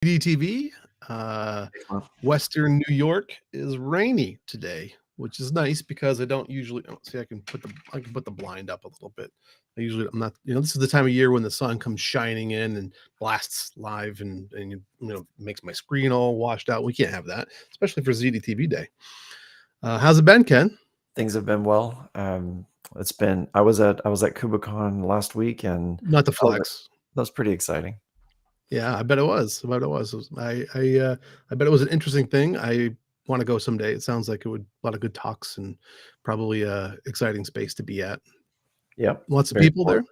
Ziti TV. Western New York is rainy today, which is nice because I don't usually see. I can put the blind up a little bit. I'm not. This is the time of year when the sun comes shining in and blasts live and makes my screen all washed out. We can't have that, especially for Ziti TV Day. How's it been, Ken? Things have been well. It's been. I was at KubaCon last week, and Not the flex. That was pretty exciting. Yeah, I bet it was. I bet it was an interesting thing. I want to go someday. It sounds like it would a lot of good talks and probably a exciting space to be at. Yep. Lots of people there.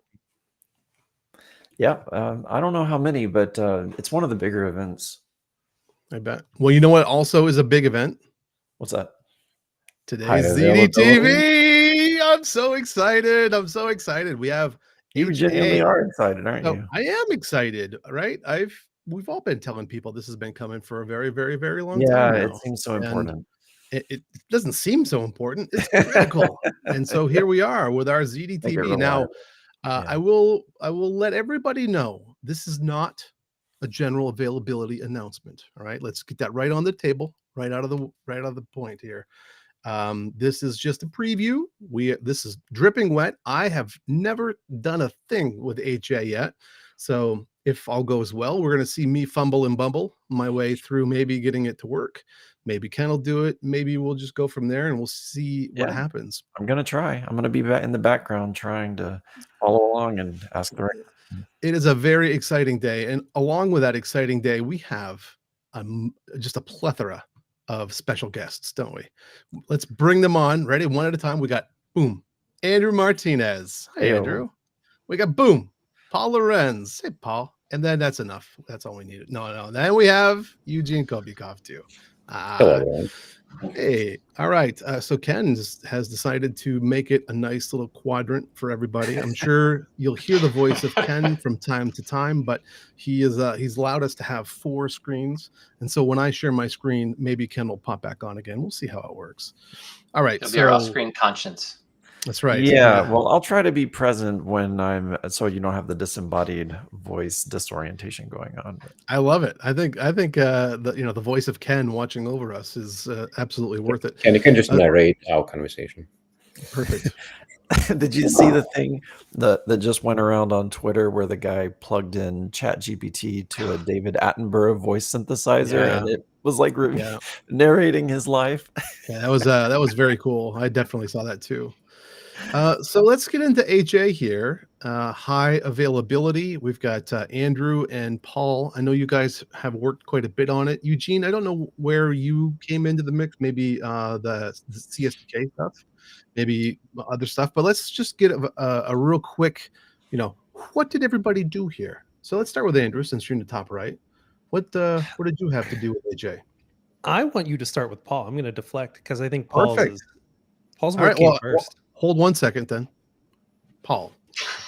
Yeah. I don't know how many, but it's one of the bigger events. I bet. Well, you know what also is a big event? What's that? Today's Ziti TV. I'm so excited. We have You genuinely are excited, aren't you? I am excited, right? We've all been telling people this has been coming for a very, very, very long time now. Yeah, it seems so important. It doesn't seem so important. It's critical. And so here we are with our Ziti TV. Now, I will let everybody know this is not a general availability announcement. All right, let's get that right on the table, right out of the point here. This is just a preview. This is dripping wet. I have never done a thing with HA yet. So if all goes well, we're going to see me fumble and bumble my way through maybe getting it to work. Maybe Ken will do it. Maybe we'll just go from there and we'll see what happens. I'm going to try. I'm going to be in the background trying to follow along and ask the right question. It is a very exciting day. And along with that exciting day, we have just a plethora of special guests, don't we? Let's bring them on. Ready? One at a time. We got boom, Andrew Martinez. Hey, Andrew. We got boom, Paul Lorenz. Hey, Paul. And then that's enough. That's all we needed. No. Then we have Eugene Kobikov too. Hello. Hey, all right. So Ken has decided to make it a nice little quadrant for everybody. I'm sure you'll hear the voice of Ken from time to time, but he's allowed us to have 4 screens. And so when I share my screen, maybe Ken will pop back on again. We'll see how it works. All right. It'll be our off-screen conscience. That's right. Yeah. Well, I'll try to be present when so you don't have the disembodied voice disorientation going on. I love it. I think the voice of Ken watching over us is absolutely worth it. And you can just narrate our conversation. Perfect. Did you see the thing that just went around on Twitter where the guy plugged in ChatGPT to a David Attenborough voice synthesizer and it was like narrating his life? Yeah, that was very cool. I definitely saw that too. So let's get into HA here. High availability. We've got Andrew and Paul. I know you guys have worked quite a bit on it. Eugene, I don't know where you came into the mix. Maybe the CSDK stuff, maybe other stuff. But let's just get a real quick, what did everybody do here? So let's start with Andrew, since you're in the top right. What did you have to do with HA? I want you to start with Paul. I'm going to deflect because I think Paul's all right, came first. Hold 1 second then. Paul,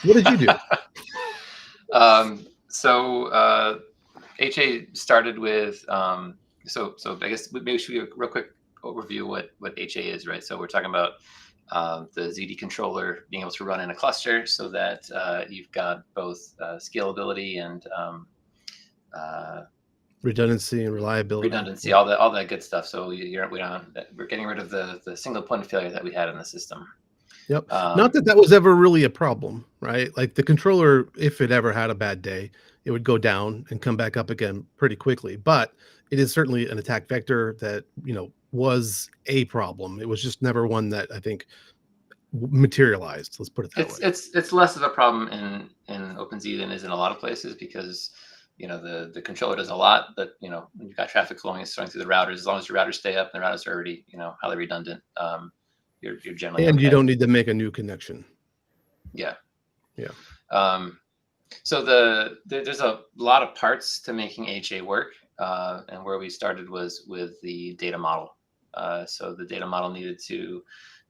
what did you do? So HA started with so I guess maybe we should give a real quick overview what HA is, right? So we're talking about the Ziti controller being able to run in a cluster so that you've got both scalability and redundancy and reliability. All that good stuff. So we're getting rid of the single point of failure that we had in the system. Yep. Not that was ever really a problem, right? Like the controller, if it ever had a bad day, it would go down and come back up again pretty quickly. But it is certainly an attack vector that, was a problem. It was just never one that I think materialized. Let's put it that way. It's less of a problem in OpenZiti than is in a lot of places because the controller does a lot, but when you've got traffic flowing through the routers, as long as your routers stay up and the routers are already highly redundant, you're generally you don't need to make a new connection. Yeah. So there's a lot of parts to making HA work, and where we started was with the data model. So the data model needed to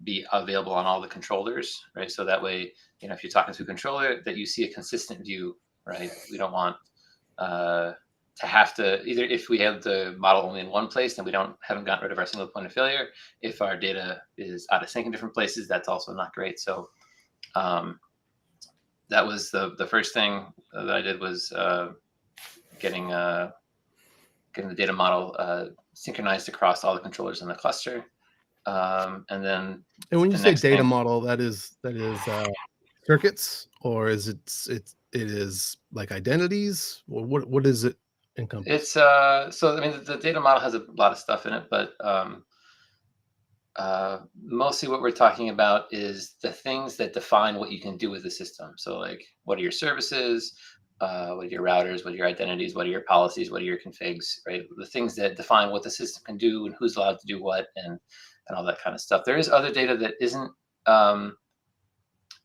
be available on all the controllers, right? So that way, if you're talking to a controller, that you see a consistent view, right? We don't want to have to either, if we have the model only in one place, then we haven't gotten rid of our single point of failure. If our data is out of sync in different places, that's also not great. So that was the first thing that I did was getting getting the data model synchronized across all the controllers in the cluster. And then when you the say next data thing, model, that is circuits, or is it is like identities? Or what is it encompass? it's so I mean the data model has a lot of stuff in it, but mostly what we're talking about is the things that define what you can do with the system. So like, what are your services? What are your routers? What are your identities? What are your policies? What are your configs? Right? The things that define what the system can do and who's allowed to do what, and all that kind of stuff. There is other data that isn't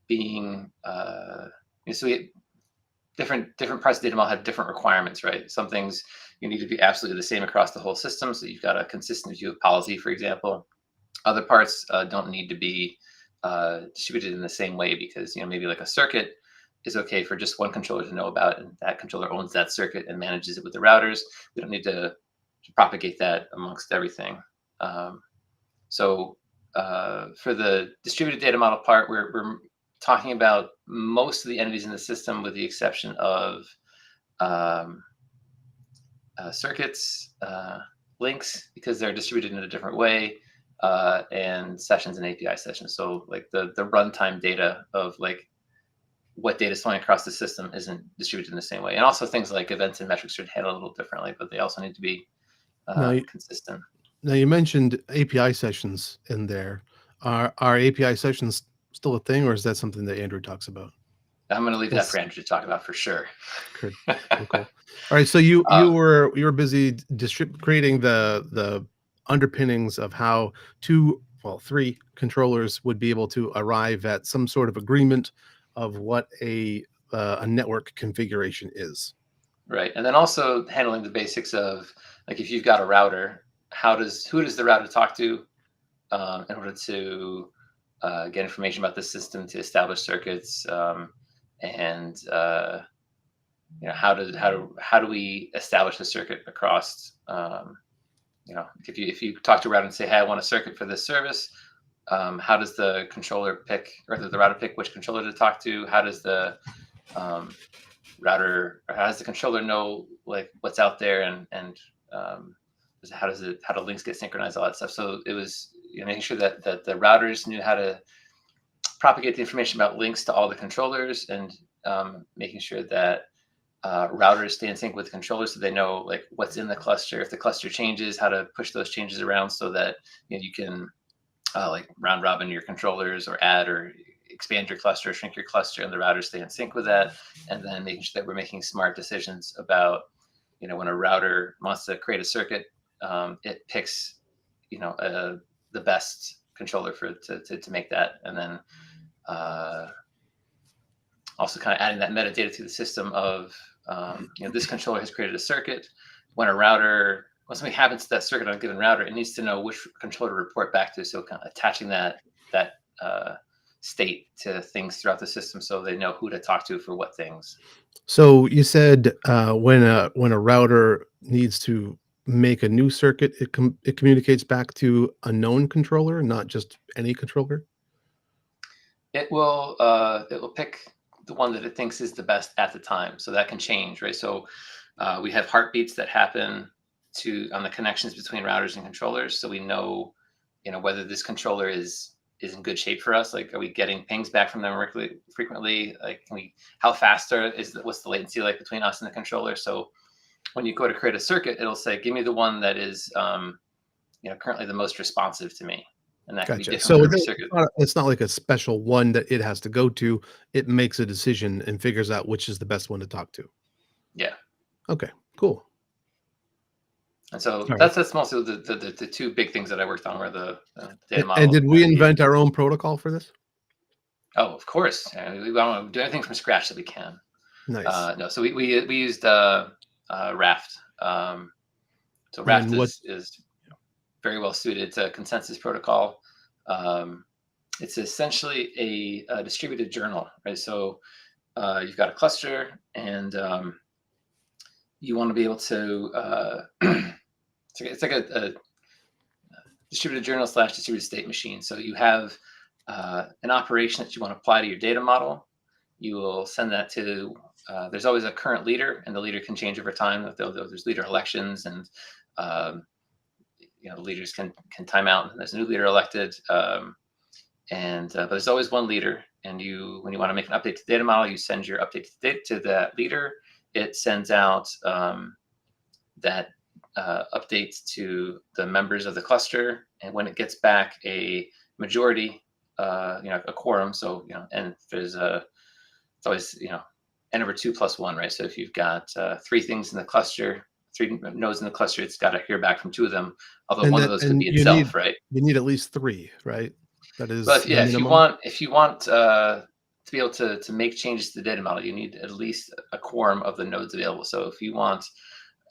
being so different parts of the data model have different requirements, right? Some things you need to be absolutely the same across the whole system, so you've got a consistent view of policy, for example. Other parts don't need to be distributed in the same way, because maybe like a circuit is okay for just one controller to know about, and that controller owns that circuit and manages it with the routers. We don't need to propagate that amongst everything. So for the distributed data model part, we're talking about most of the entities in the system, with the exception of circuits, links, because they're distributed in a different way, and sessions and API sessions. So like the runtime data of like what data is flowing across the system isn't distributed in the same way. And also things like events and metrics are handled a little differently, but they also need to be consistent. Now you mentioned API sessions in there. Are API sessions still a thing, or is that something that Andrew talks about? I'm going to leave that for Andrew to talk about for sure. Cool. All right. So you were busy creating the underpinnings of how three controllers would be able to arrive at some sort of agreement of what a network configuration is. Right. And then also handling the basics of, like, if you've got a router, who does the router talk to in order to get information about the system, to establish circuits, and how do we establish the circuit across, if you talk to a router and say, hey, I want a circuit for this service, how does the controller pick, or the router pick which controller to talk to? How does the controller know like what's out there, and how do links get synchronized, all that stuff. So it was making sure that the routers knew how to propagate the information about links to all the controllers, and making sure that routers stay in sync with controllers, so they know like what's in the cluster. If the cluster changes, how to push those changes around, so that you can like round robin your controllers, or add or expand your cluster, shrink your cluster, and the routers stay in sync with that. And then making sure that we're making smart decisions about when a router wants to create a circuit, it picks the best controller to make that. And then also kind of adding that metadata to the system of this controller has created a circuit. When something happens to that circuit on a given router, it needs to know which controller to report back to. So kind of attaching that state to things throughout the system, so they know who to talk to for what things. So you said when a router needs to make a new circuit, it communicates back to a known controller, not just any controller. It will pick the one that it thinks is the best at the time. So that can change, right? So we have heartbeats that happen on the connections between routers and controllers, so we know whether this controller is in good shape for us. Like, are we getting pings back from them frequently? Like, how fast what's the latency like between us and the controller? So when you go to create a circuit, it'll say, give me the one that is currently the most responsive to me. And that can be different. So it's not like a special one that it has to go to. It makes a decision and figures out which is the best one to talk to. Yeah. Okay, cool. And so that's mostly the two big things that I worked on, were the data model. And did we invent our own protocol for this? Oh, of course. We want to do anything from scratch that we can. Nice. No, so we used Raft. So Raft is very well suited to consensus protocol. It's essentially a distributed journal, right? So you've got a cluster, and you want to be able to it's like a distributed journal / distributed state machine. So you have an operation that you want to apply to your data model. You will send that to there's always a current leader, and the leader can change over time. There's leader elections, and the leaders can time out, and there's a new leader elected. But there's always one leader, and when you want to make an update to the data model, you send your update to that leader. It sends out that updates to the members of the cluster, and when it gets back a majority, a quorum. So and there's it's always n over 2 plus 1, right? So if you've got 3 things in the cluster, 3 nodes in the cluster, it's got to hear back from 2 of them. Although one of those could be itself, right? You need at least 3, right? That is. But yeah, if you want to be able to make changes to the data model, you need at least a quorum of the nodes available. So if you want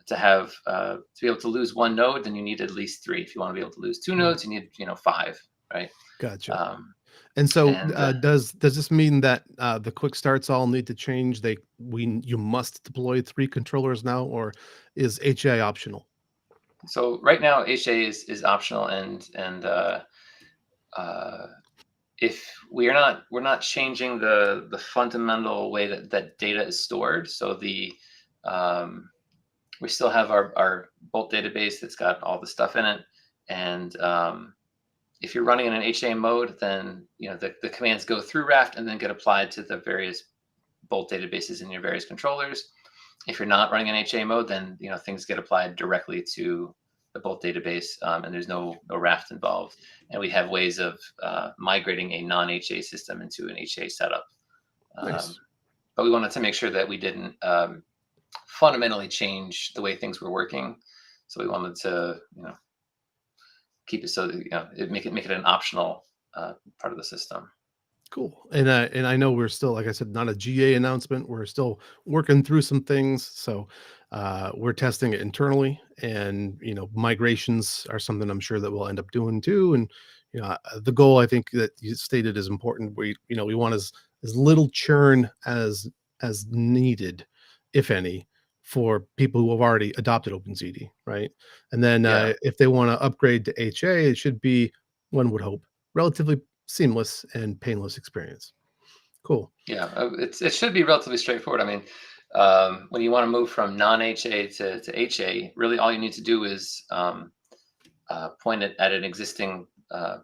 to have to be able to lose 1 node, then you need at least 3. If you want to be able to lose 2 nodes, you need 5, right? Gotcha. And so does this mean that the quick starts all need to change? You must deploy 3 controllers now, or is HA optional? So right now HA is optional, and if we're not changing the fundamental way that data is stored. So we still have our Bolt database that's got all the stuff in it, and if you're running in an HA mode, then the commands go through Raft and then get applied to the various Bolt databases in your various controllers. If you're not running in HA mode, then things get applied directly to the Bolt database, and there's no Raft involved. And we have ways of migrating a non-HA system into an HA setup. Nice. But we wanted to make sure that we didn't fundamentally change the way things were working. So we wanted to keep it so that make it an optional part of the system. Cool. And I know we're still, like I said, not a GA announcement. We're still working through some things. So we're testing it internally, and migrations are something I'm sure that we'll end up doing too. And the goal, I think, that you stated is important. We want as little churn as needed, if any, for people who have already adopted OpenZiti, right? And then if they want to upgrade to HA, it should be, one would hope, relatively seamless and painless experience. Cool. Yeah, it should be relatively straightforward. I mean, when you want to move from non-HA to HA, really all you need to do is point it at an existing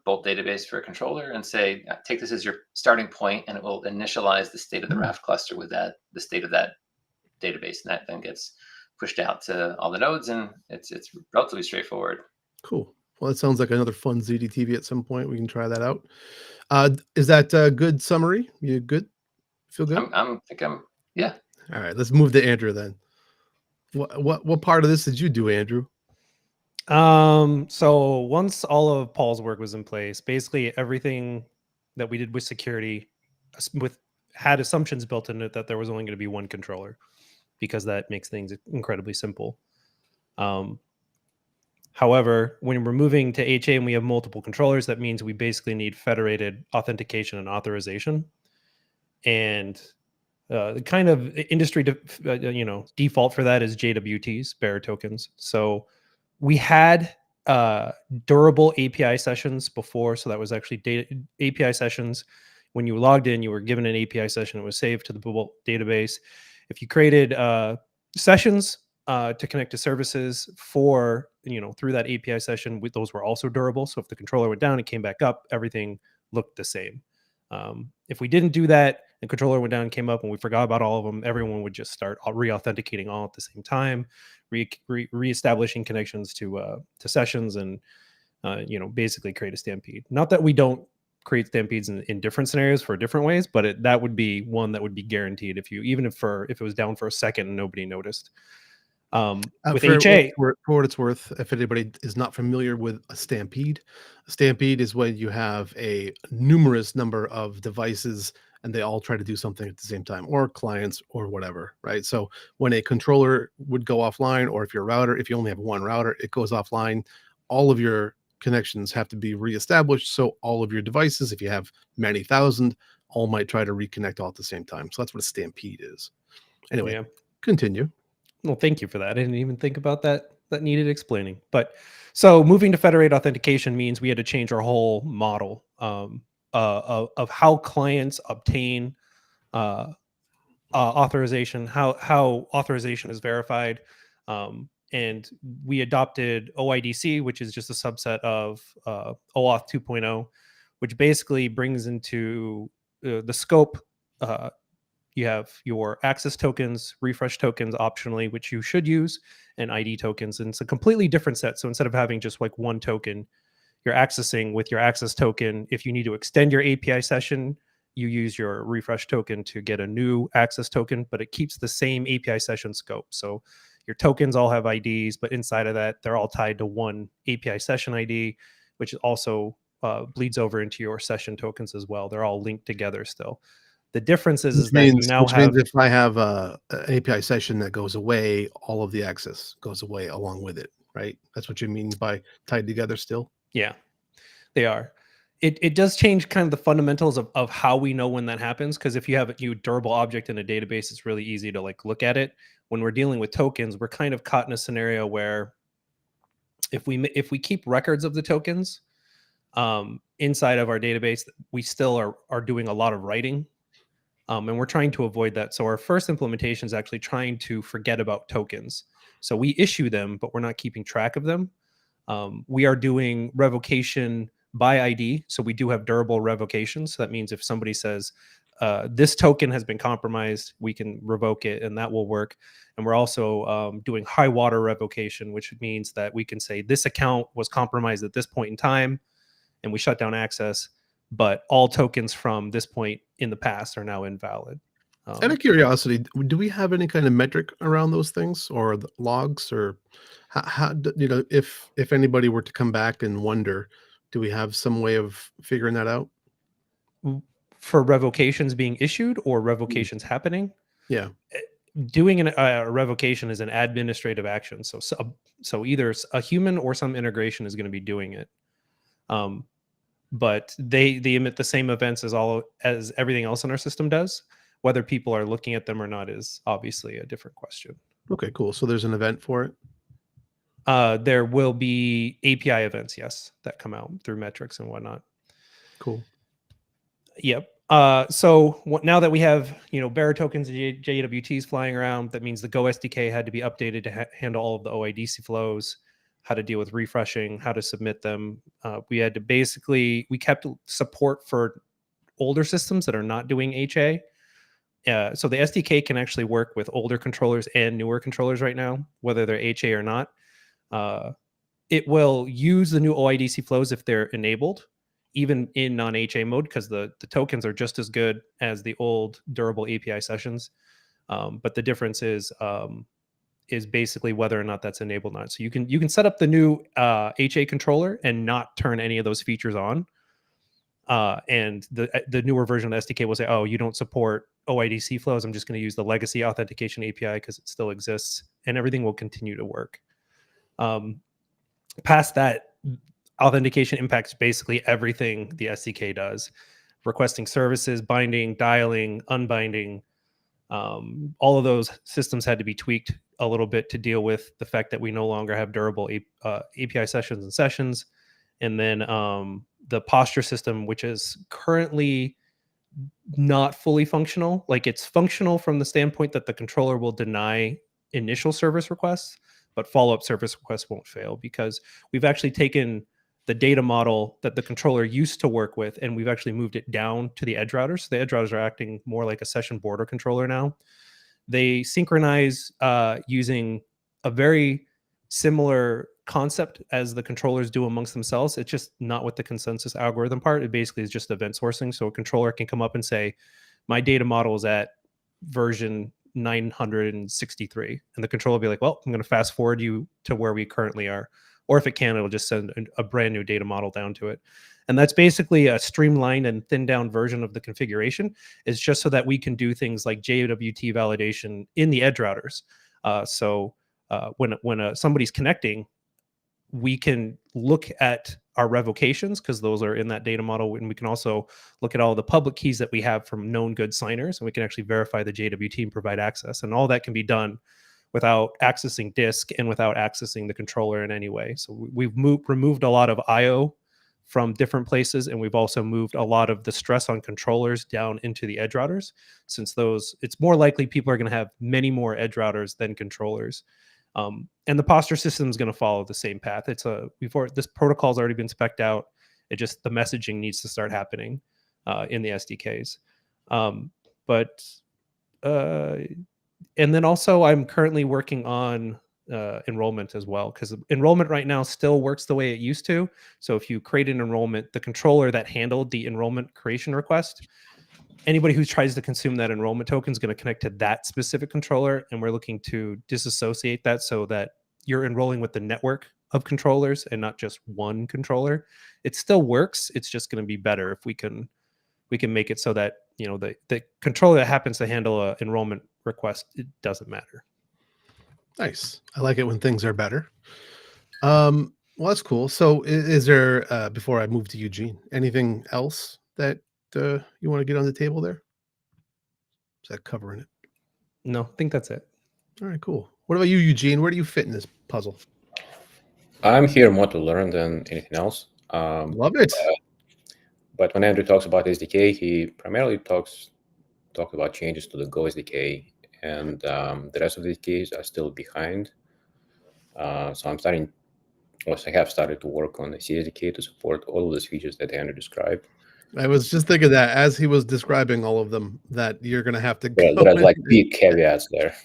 Bolt database for a controller and say, take this as your starting point, and it will initialize the state of the Raft cluster with the state of that database, and that then gets pushed out to all the nodes, and it's relatively straightforward. Cool. Well, that sounds like another fun Ziti TV at some point. We can try that out. Is that a good summary? You good? Feel good? Yeah. All right, let's move to Andrew then. What part of this did you do, Andrew? So once all of Paul's work was in place, basically everything that we did with security had assumptions built in it that there was only going to be 1 controller, because that makes things incredibly simple. However, when we're moving to HA and we have multiple controllers, that means we basically need federated authentication and authorization. And the kind of industry default for that is JWTs, bearer tokens. So we had durable API sessions before. So that was actually API sessions. When you logged in, you were given an API session. It was saved to the Bolt database. If you created sessions to connect to services through that API session, those were also durable. So if the controller went down and came back up, everything looked the same. If we didn't do that, the controller went down and came up and we forgot about all of them, everyone would just start re-authenticating all at the same time, re-establishing connections to sessions, and basically create a stampede. Not that we don't create stampedes in different scenarios for different ways, but that would be one that would be guaranteed if it was down for a second and nobody noticed. With HA, for what it's worth, if anybody is not familiar with a stampede is when you have a numerous number of devices and they all try to do something at the same time, or clients or whatever, right? So when a controller would go offline, or if you only have 1 router, it goes offline, all of your connections have to be reestablished. So all of your devices, if you have many thousand, all might try to reconnect all at the same time. So that's what a stampede is. Anyway, Continue. Well, thank you for that. I didn't even think about that. That needed explaining. But so moving to federated authentication means we had to change our whole model of how clients obtain authorization, how authorization is verified. And we adopted OIDC, which is just a subset of OAuth 2.0, which basically brings into the scope. You have your access tokens, refresh tokens optionally, which you should use, and ID tokens. And it's a completely different set. So instead of having just like one token, you're accessing with your access token. If you need to extend your API session, you use your refresh token to get a new access token, but it keeps the same API session scope. So your tokens all have IDs, but inside of that, they're all tied to one API session ID, which also bleeds over into your session tokens as well. They're all linked together still. The difference is that you now have... Which means if I have an API session that goes away, all of the access goes away along with it, right? That's what you mean by tied together still? Yeah, they are. It does change kind of the fundamentals of how we know when that happens, because if you have a new durable object in a database, it's really easy to like look at it. When we're dealing with tokens, we're kind of caught in a scenario where if we keep records of the tokens inside of our database, we still are doing a lot of writing, and we're trying to avoid that. So our first implementation is actually trying to forget about tokens. So we issue them, but we're not keeping track of them. We are doing revocation by ID. So we do have durable revocation. So that means if somebody says this token has been compromised, we can revoke it, and that will work. And we're also doing high water revocation, which means that we can say this account was compromised at this point in time, and we shut down access, but all tokens from this point in the past are now invalid. Out of curiosity, do we have any kind of metric around those things, or the logs, or how you know, if anybody were to come back and wonder, do we have some way of figuring that out? For revocations being issued or revocations happening? Yeah. Doing a revocation is an administrative action. So either a human or some integration is going to be doing it. But they emit the same events as everything else in our system does. Whether people are looking at them or not is obviously a different question. Okay, cool. So there's an event for it? There will be API events, yes, that come out through metrics and whatnot. Cool. Yep. So now that we have, bearer tokens and JWTs flying around, that means the Go SDK had to be updated to handle all of the OIDC flows, how to deal with refreshing, how to submit them. We kept support for older systems that are not doing HA. So the SDK can actually work with older controllers and newer controllers right now, whether they're HA or not. It will use the new OIDC flows if they're enabled, even in non-HA mode, because the tokens are just as good as the old durable API sessions. But the difference is basically whether or not that's enabled or not. So you can set up the new HA controller and not turn any of those features on. And the newer version of the SDK will say, oh, you don't support OIDC flows. I'm just going to use the legacy authentication API because it still exists, and everything will continue to work. Past that, authentication impacts basically everything the SDK does. Requesting services, binding, dialing, unbinding. All of those systems had to be tweaked a little bit to deal with the fact that we no longer have durable API sessions and sessions. And then the posture system, which is currently not fully functional. Like, it's functional from the standpoint that the controller will deny initial service requests, but follow-up service requests won't fail, because we've actually taken the data model that the controller used to work with, and we've actually moved it down to the edge routers. So the edge routers are acting more like a session border controller now. They synchronize using a very similar concept as the controllers do amongst themselves. It's just not with the consensus algorithm part. It basically is just event sourcing. So a controller can come up and say, my data model is at version 963. And the controller will be like, well, I'm going to fast forward you to where we currently are. Or if it can, it'll just send a brand new data model down to it. And that's basically a streamlined and thinned down version of the configuration. It's just so that we can do things like JWT validation in the edge routers. So when somebody's connecting, we can look at our revocations, because those are in that data model. And we can also look at all the public keys that we have from known good signers, and we can actually verify the JWT and provide access. And all that can be done without accessing disk and without accessing the controller in any way. So we've removed a lot of IO from different places, and we've also moved a lot of the stress on controllers down into the edge routers, since those, it's more likely people are going to have many more edge routers than controllers. And the posture system is going to follow the same path. It's before this protocol's already been spec'd out. It just, the messaging needs to start happening in the SDKs. And then also I'm currently working on enrollment as well, because enrollment right now still works the way it used to. So if you create an enrollment, the controller that handled the enrollment creation request, anybody who tries to consume that enrollment token is going to connect to that specific controller, and we're looking to disassociate that so that you're enrolling with the network of controllers and not just one controller. It still works. It's just going to be better if we can make it so that, you know, the controller that happens to handle a enrollment request, it doesn't matter. Nice. I like it when things are better. Well, that's cool. So is there, before I move to Eugene, anything else that you want to get on the table there? Is that covering it? No, I think that's it. All right, cool. What about you, Eugene? Where do you fit in this puzzle? I'm here more to learn than anything else. Love it. But when Andrew talks about SDK, he primarily talked about changes to the Go SDK, and the rest of the SDKs are still behind. So I have started to work on the CSDK to support all of those features that Andrew described. I was just thinking that as he was describing all of them, that you're going to have to go. There are like big caveats there.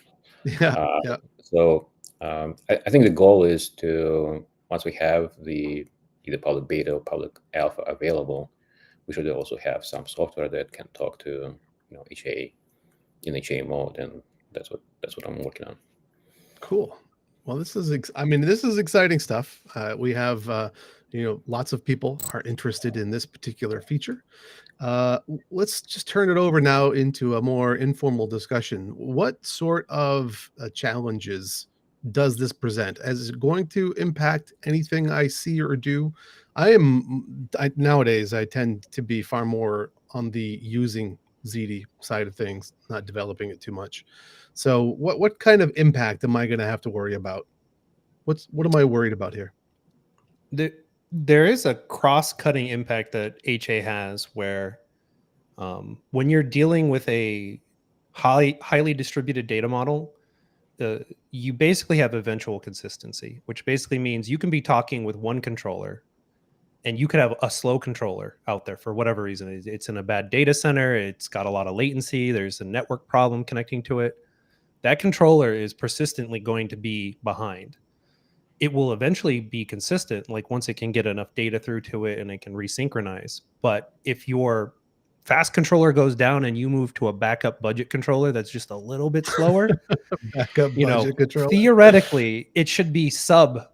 Yeah. Yeah. So I think the goal is to, once we have the either public beta or public alpha available, we should also have some software that can talk to, you know, HA in HA mode, and that's what I'm working on. Cool. Well, this is this is exciting stuff. We have you know, lots of people are interested in this particular feature. Let's just turn it over now into a more informal discussion. What sort of challenges does this present? Is it going to impact anything I see or do? Nowadays, I tend to be far more on the using Ziti side of things, not developing it too much. So what kind of impact am I going to have to worry about? What am I worried about here? There is a cross-cutting impact that HA has, where when you're dealing with a highly distributed data model, you basically have eventual consistency, which basically means you can be talking with one controller and you could have a slow controller out there for whatever reason. It's in a bad data center. It's got a lot of latency. There's a network problem connecting to it. That controller is persistently going to be behind. It will eventually be consistent, like once it can get enough data through to it and it can resynchronize. But if your fast controller goes down and you move to a backup budget controller that's just a little bit slower, backup budget controller, theoretically it should be sub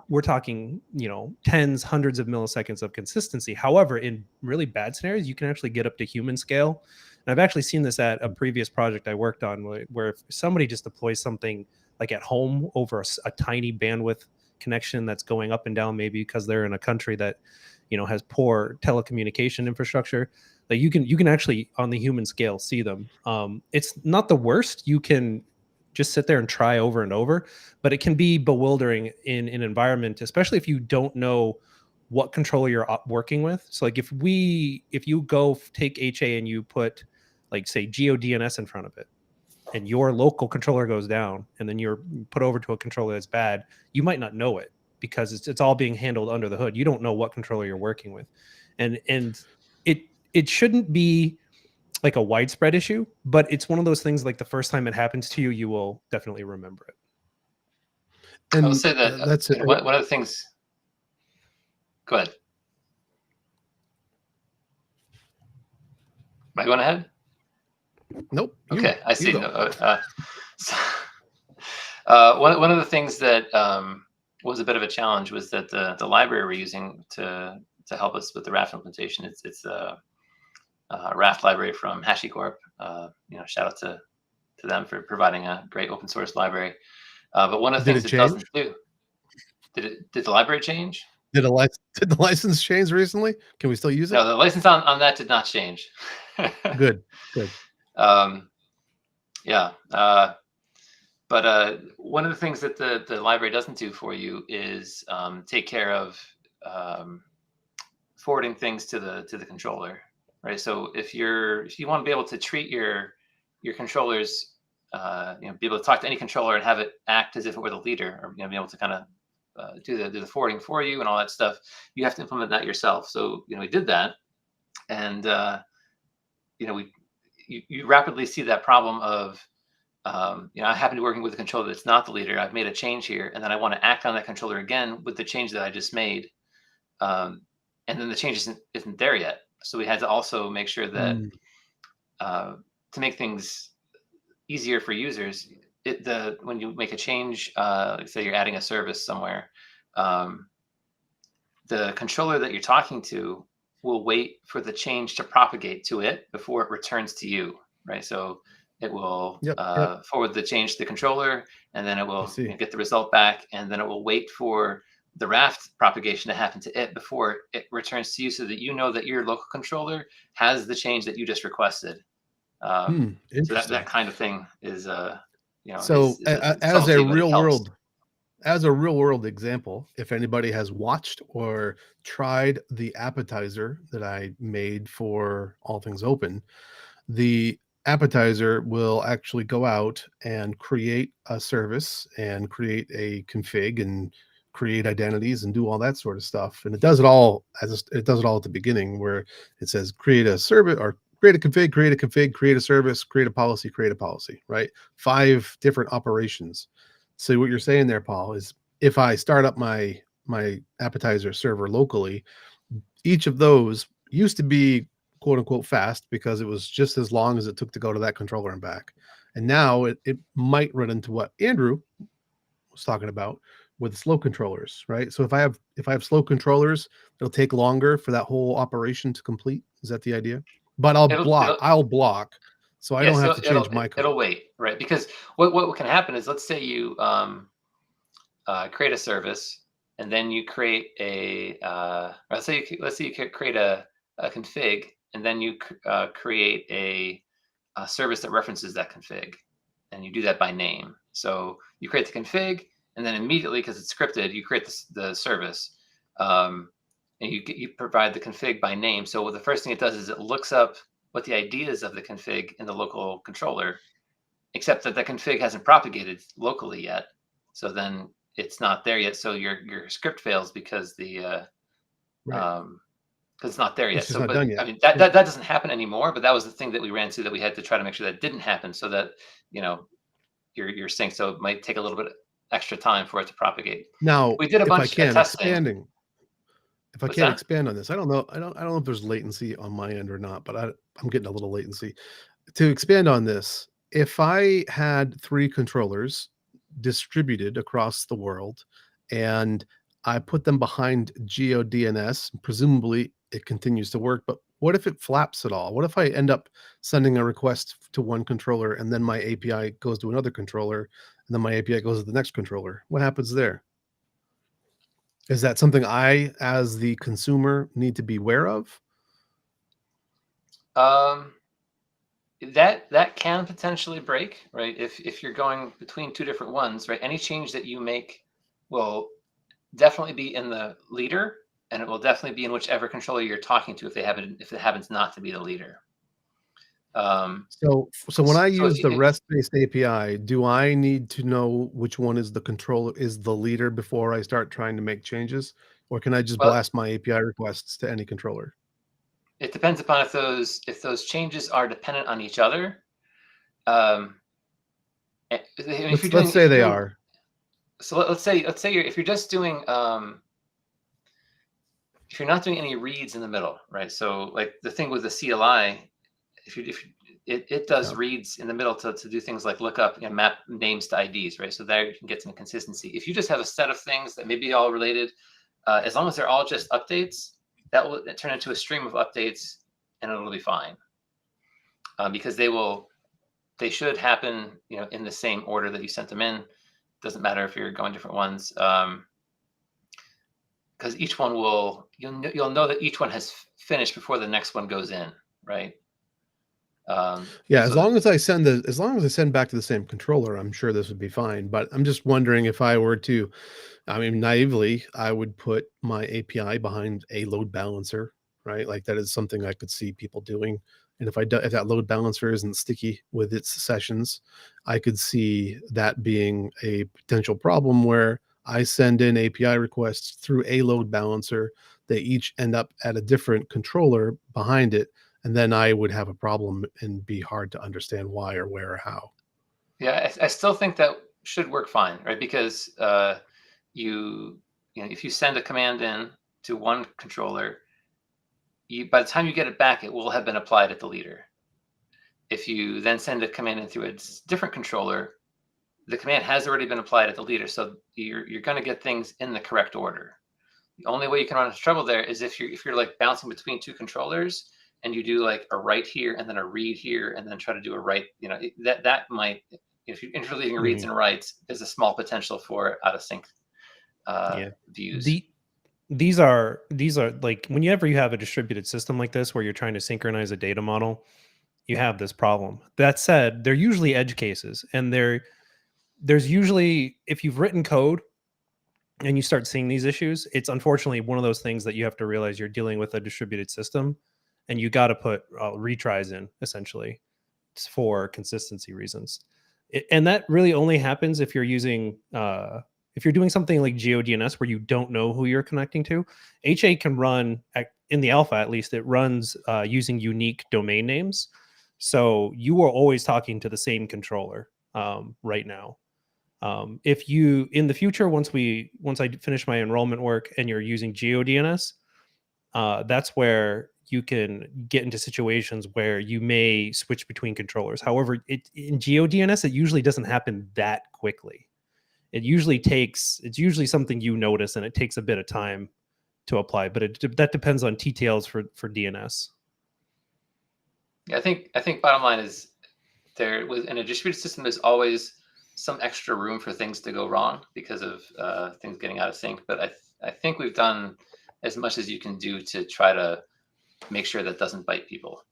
we're talking, you know, tens, hundreds of milliseconds of consistency. However, in really bad scenarios, you can actually get up to human scale. And I've actually seen this at a previous project I worked on, where if somebody just deploys something like at home over a tiny bandwidth connection that's going up and down, maybe because they're in a country that, you know, has poor telecommunication infrastructure, that you can actually on the human scale see them. It's not the worst. You can just sit there and try over and over, but it can be bewildering in an environment, especially if you don't know what controller you're working with. So like if you go take HA and you put, like, say GeoDNS in front of it, and your local controller goes down, and then you're put over to a controller that's bad, you might not know it because it's all being handled under the hood. You don't know what controller you're working with. And it shouldn't be like a widespread issue, but it's one of those things, like the first time it happens to you, you will definitely remember it. And I will say that that's it. One of the things. Go ahead. Am I going ahead? Nope. Okay, I see. One of the things that was a bit of a challenge was that the library we're using to help us with the Raft implementation, it's a Raft library from HashiCorp. You know, shout out to them for providing a great open source library. But one of the things it doesn't do. Did the library change? Did the license change recently? Can we still use it? No, the license on that did not change. Good. Yeah. But one of the things that the library doesn't do for you is take care of forwarding things to the controller, right? So if you want to be able to treat your controllers, be able to talk to any controller and have it act as if it were the leader, or be able to kind of do the forwarding for you and all that stuff, you have to implement that yourself. So we did that, and you rapidly see that problem of I happen to be working with a controller that's not the leader. I've made a change here, and then I want to act on that controller again with the change that I just made, and then the change isn't there yet. So we had to also make sure that to make things easier for users, when you make a change, like say you're adding a service somewhere, the controller that you're talking to will wait for the change to propagate to it before it returns to you, right? So it will forward the change to the controller, and then it will get the result back, and then it will wait for the raft propagation to happen to it before it returns to you, so that you know that your local controller has the change that you just requested. So that kind of thing is, so as a real world example, if anybody has watched or tried the appetizer that I made for All Things Open, the appetizer will actually go out and create a service and create a config and create identities and do all that sort of stuff. And it does it all at the beginning, where it says create a service, or create a config, create a service, create a policy, right? 5 different operations. So what you're saying there, Paul, is if I start up my appetizer server locally, each of those used to be quote unquote fast because it was just as long as it took to go to that controller and back. And now it might run into what Andrew was talking about with slow controllers, right? So if I have slow controllers, it'll take longer for that whole operation to complete. Is that the idea? But I'll block, so I don't have to change my code. It'll wait, right? Because what can happen is, let's say you create a service, and then you create a let's say you create a config, and then you create a service that references that config, and you do that by name. So you create the config, and then immediately, because it's scripted, you create the service, and you provide the config by name. So the first thing it does is it looks up what the ID is of the config in the local controller, except that the config hasn't propagated locally yet. So then it's not there yet. So your script fails because because it's not there yet. So, but yet. I mean, that doesn't happen anymore. But that was the thing that we ran into, that we had to try to make sure that didn't happen, so that you're synced. So it might take a little bit extra time for it to propagate. Now, we did a bunch of testing. If I can't expand on this, I don't know if there's latency on my end or not, but I'm getting a little latency. To expand on this, if I had 3 controllers distributed across the world and I put them behind GeoDNS, presumably it continues to work, but what if it flaps at all? What if I end up sending a request to one controller, and then my API goes to another controller, and then my API goes to the next controller? What happens there? Is that something I, as the consumer, need to be aware of? That can potentially break, right? If you're going between 2 different ones, right? Any change that you make will definitely be in the leader, and it will definitely be in whichever controller you're talking to, if it happens not to be the leader. So when I use the REST-based API, do I need to know which one is the leader before I start trying to make changes, or can I just blast my API requests to any controller? It depends upon if those changes are dependent on each other. Let's say they are. So let's say if you're just doing if you're not doing any reads in the middle, right? So like the thing with the CLI, it does reads in the middle to do things like look up and map names to IDs, right? So there you can get some consistency. If you just have a set of things that may be all related, as long as they're all just updates, that will turn into a stream of updates, and it'll be fine, because they should happen, in the same order that you sent them in. Doesn't matter if you're going different ones, because each one you'll know that each one has finished before the next one goes in, right? Yeah, as long as I send back to the same controller, I'm sure this would be fine. But I'm just wondering if I were to, I mean, naively, I would put my API behind a load balancer, right? Like that is something I could see people doing. And if that load balancer isn't sticky with its sessions, I could see that being a potential problem where I send in API requests through a load balancer. They each end up at a different controller behind it, and then I would have a problem and be hard to understand why or where or how. Yeah, I still think that should work fine, right? Because you know, if you send a command in to one controller, by the time you get it back, it will have been applied at the leader. If you then send a command in through a different controller, the command has already been applied at the leader, so you're going to get things in the correct order. The only way you can run into trouble there is if you're like bouncing between two controllers and you do like a write here and then a read here and then try to do a write. You know, that might, if you're interleaving reads and writes, there's a small potential for out of sync views. These are like whenever you have a distributed system like this where you're trying to synchronize a data model, you have this problem. That said, they're usually edge cases, and there's usually, if you've written code and you start seeing these issues, it's unfortunately one of those things that you have to realize you're dealing with a distributed system, and you got to put retries in essentially for consistency reasons. And that really only happens if you're using if you're doing something like GeoDNS where you don't know who you're connecting to. HA can run in the alpha, at least it runs using unique domain names, so you are always talking to the same controller right now. If you, in the future, once I finish my enrollment work and you're using GeoDNS, that's where you can get into situations where you may switch between controllers. However, in GeoDNS, it usually doesn't happen that quickly. It's usually something you notice, and it takes a bit of time to apply, but that depends on details for DNS. Yeah, I think bottom line is in a distributed system, there's always some extra room for things to go wrong because of things getting out of sync. But I think we've done as much as you can do to try to make sure that doesn't bite people.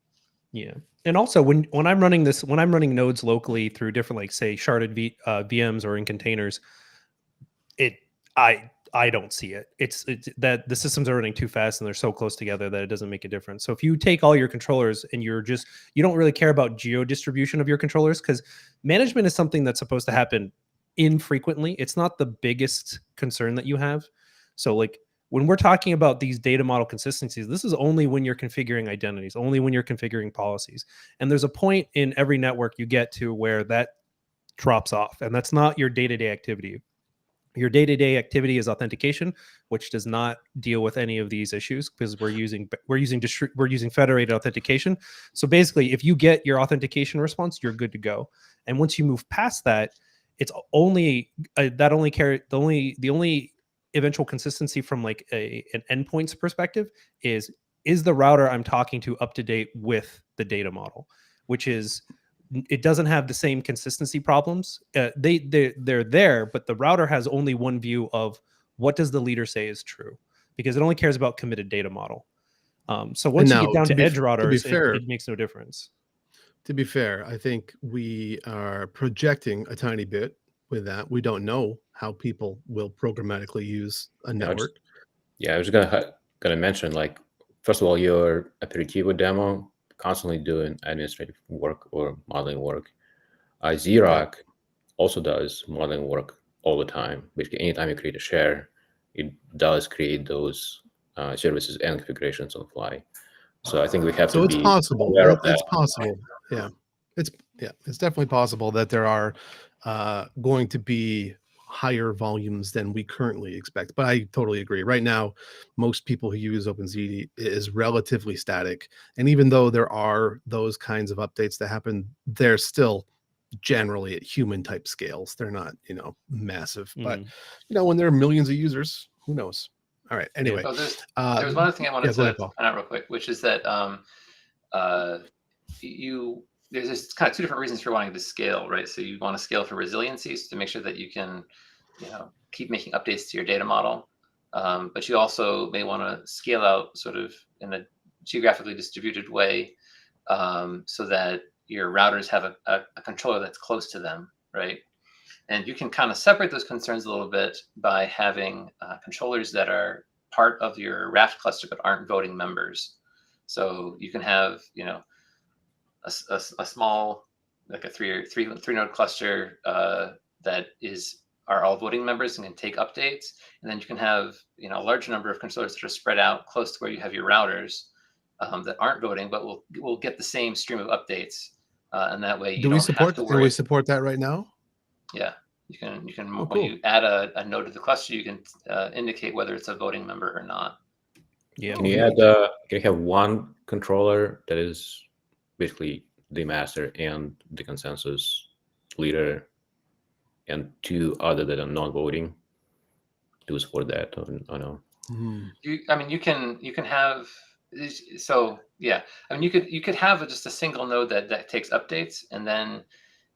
Yeah, and also when I'm running nodes locally through different, like say sharded VMs or in containers, I don't see it. It's that the systems are running too fast and they're so close together that it doesn't make a difference. So if you take all your controllers and you don't really care about geo distribution of your controllers, because management is something that's supposed to happen infrequently. It's not the biggest concern that you have. So like when we're talking about these data model consistencies, this is only when you're configuring identities, only when you're configuring policies. And there's a point in every network you get to where that drops off, and that's not your day-to-day activity. Your day-to-day activity is authentication, which does not deal with any of these issues because we're using federated authentication. So basically, if you get your authentication response, you're good to go. And once you move past that, it's only the only eventual consistency from like an endpoints perspective is the router I'm talking to up to date with the data model, which is, it doesn't have the same consistency problems. They're there, but the router has only one view of what does the leader say is true, because it only cares about committed data model. So once you get down to edge routers, it makes no difference. To be fair, I think we are projecting a tiny bit with that. We don't know how people will programmatically use a network. I was gonna mention, like, first of all, your Aperitivo demo constantly doing administrative work or modeling work. Xerox also does modeling work all the time. Basically, anytime you create a share, it does create those services and configurations on the fly. So I think we have to be aware of that. It's possible. Yeah. It's definitely possible that there are going to be higher volumes than we currently expect. But I totally agree. Right now, most people who use OpenZiti is relatively static. And even though there are those kinds of updates that happen, they're still generally at human type scales. They're not, massive. But, when there are millions of users, who knows? All right. Anyway. Oh, there's one other thing I wanted to point out real quick, which is that there's just kind of two different reasons for wanting to scale, right? So you want to scale for resiliency, so to make sure that you can, keep making updates to your data model. But you also may want to scale out sort of in a geographically distributed way so that your routers have a controller that's close to them, right? And you can kind of separate those concerns a little bit by having controllers that are part of your Raft cluster but aren't voting members. So you can have, you know, a small, like a three node cluster that are all voting members and can take updates, and then you can have, you know, a large number of controllers that are spread out close to where you have your routers that aren't voting, but will get the same stream of updates, and that way you don't have to worry. Do we support that right now? Yeah, you can Oh, when cool. you add a node to the cluster, you can indicate whether it's a voting member or not. Yeah. Can you add? Can you have one controller that is basically the master and the consensus leader, and two other that are non-voting? Do we support that or no? I mean, you can have. So yeah, I mean, you could have just a single node that takes updates, and then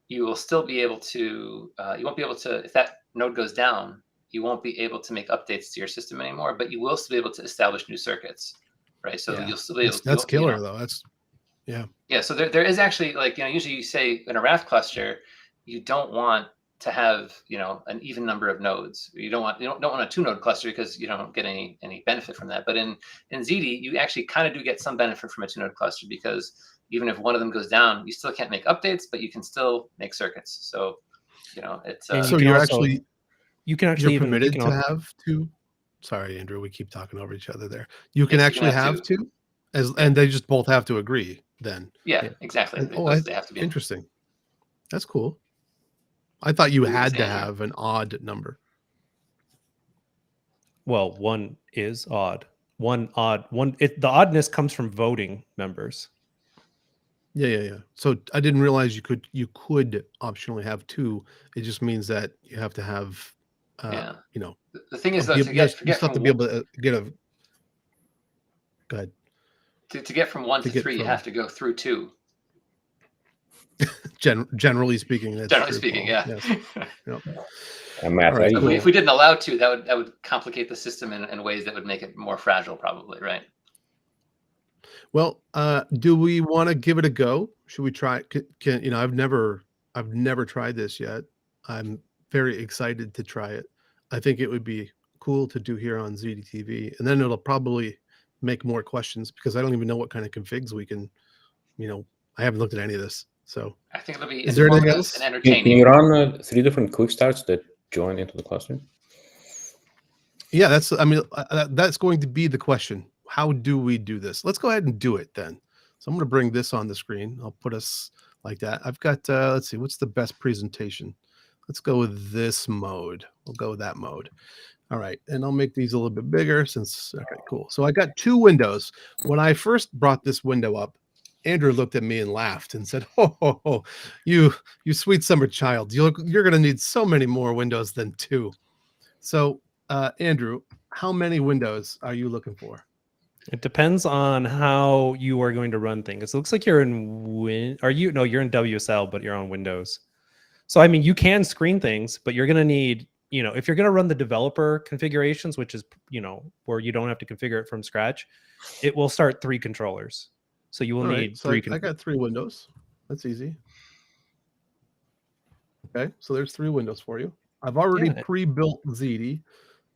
you will still be able to. You won't be able to, if that node goes down, you won't be able to make updates to your system anymore. But you will still be able to establish new circuits, right? So you'll still be able. That's killer, though. That's yeah. So there is actually, like, you know, usually you say in a Raft cluster, you don't want to have, you know, an even number of nodes. You don't want a 2-node cluster because you don't get any benefit from that. But in Ziti, you actually kind of do get some benefit from a 2-node cluster, because even if one of them goes down, you still can't make updates, but you can still make circuits. So, you know, it's so you're permitted to have two. Sorry, Andrew, we keep talking over each other there. You can actually have two, and they just both have to agree then. Yeah, exactly. They have to be interesting. That's cool. I thought you had to have an odd number. Well, one is odd. The oddness comes from voting members. Yeah. So I didn't realize you could optionally have two. It just means that you have to have, you know. The thing is, though, you have to be able to get a. Go ahead. To get from 1 to 3, you have to go through 2. Generally speaking, that's generally true, speaking, Paul. yeah. Yes. Yep. Right, so if we didn't allow 2, that would complicate the system in ways that would make it more fragile, probably, right? Well, do we want to give it a go? Should we try? Can you know? I've never tried this yet. I'm very excited to try it. I think it would be cool to do here on Ziti TV, and then it'll probably make more questions, because I don't even know what kind of configs we can. You know, I haven't looked at any of this, so I think it'll be. Is there anything else? Can you run 3 different quick starts that join into the cluster? Yeah, that's. I mean, that's going to be the question. How do we do this? Let's go ahead and do it then. So I'm going to bring this on the screen. I'll put us like that. I've got, let's see, what's the best presentation? Let's go with this mode. We'll go with that mode. All right. And I'll make these a little bit bigger okay, cool. So I got 2 windows. When I first brought this window up, Andrew looked at me and laughed and said, oh, you sweet summer child, you're going to need so many more windows than 2. So, Andrew, how many windows are you looking for? It depends on how you are going to run things. It looks like you're in you're in WSL, but you're on Windows. So, I mean, you can screen things, but you're going to need, you know, if you're going to run the developer configurations, which is, you know, where you don't have to configure it from scratch, it will start 3 controllers. So you will need 3. I got 3 windows. That's easy. Okay. So there's 3 windows for you. I've already pre-built Ziti.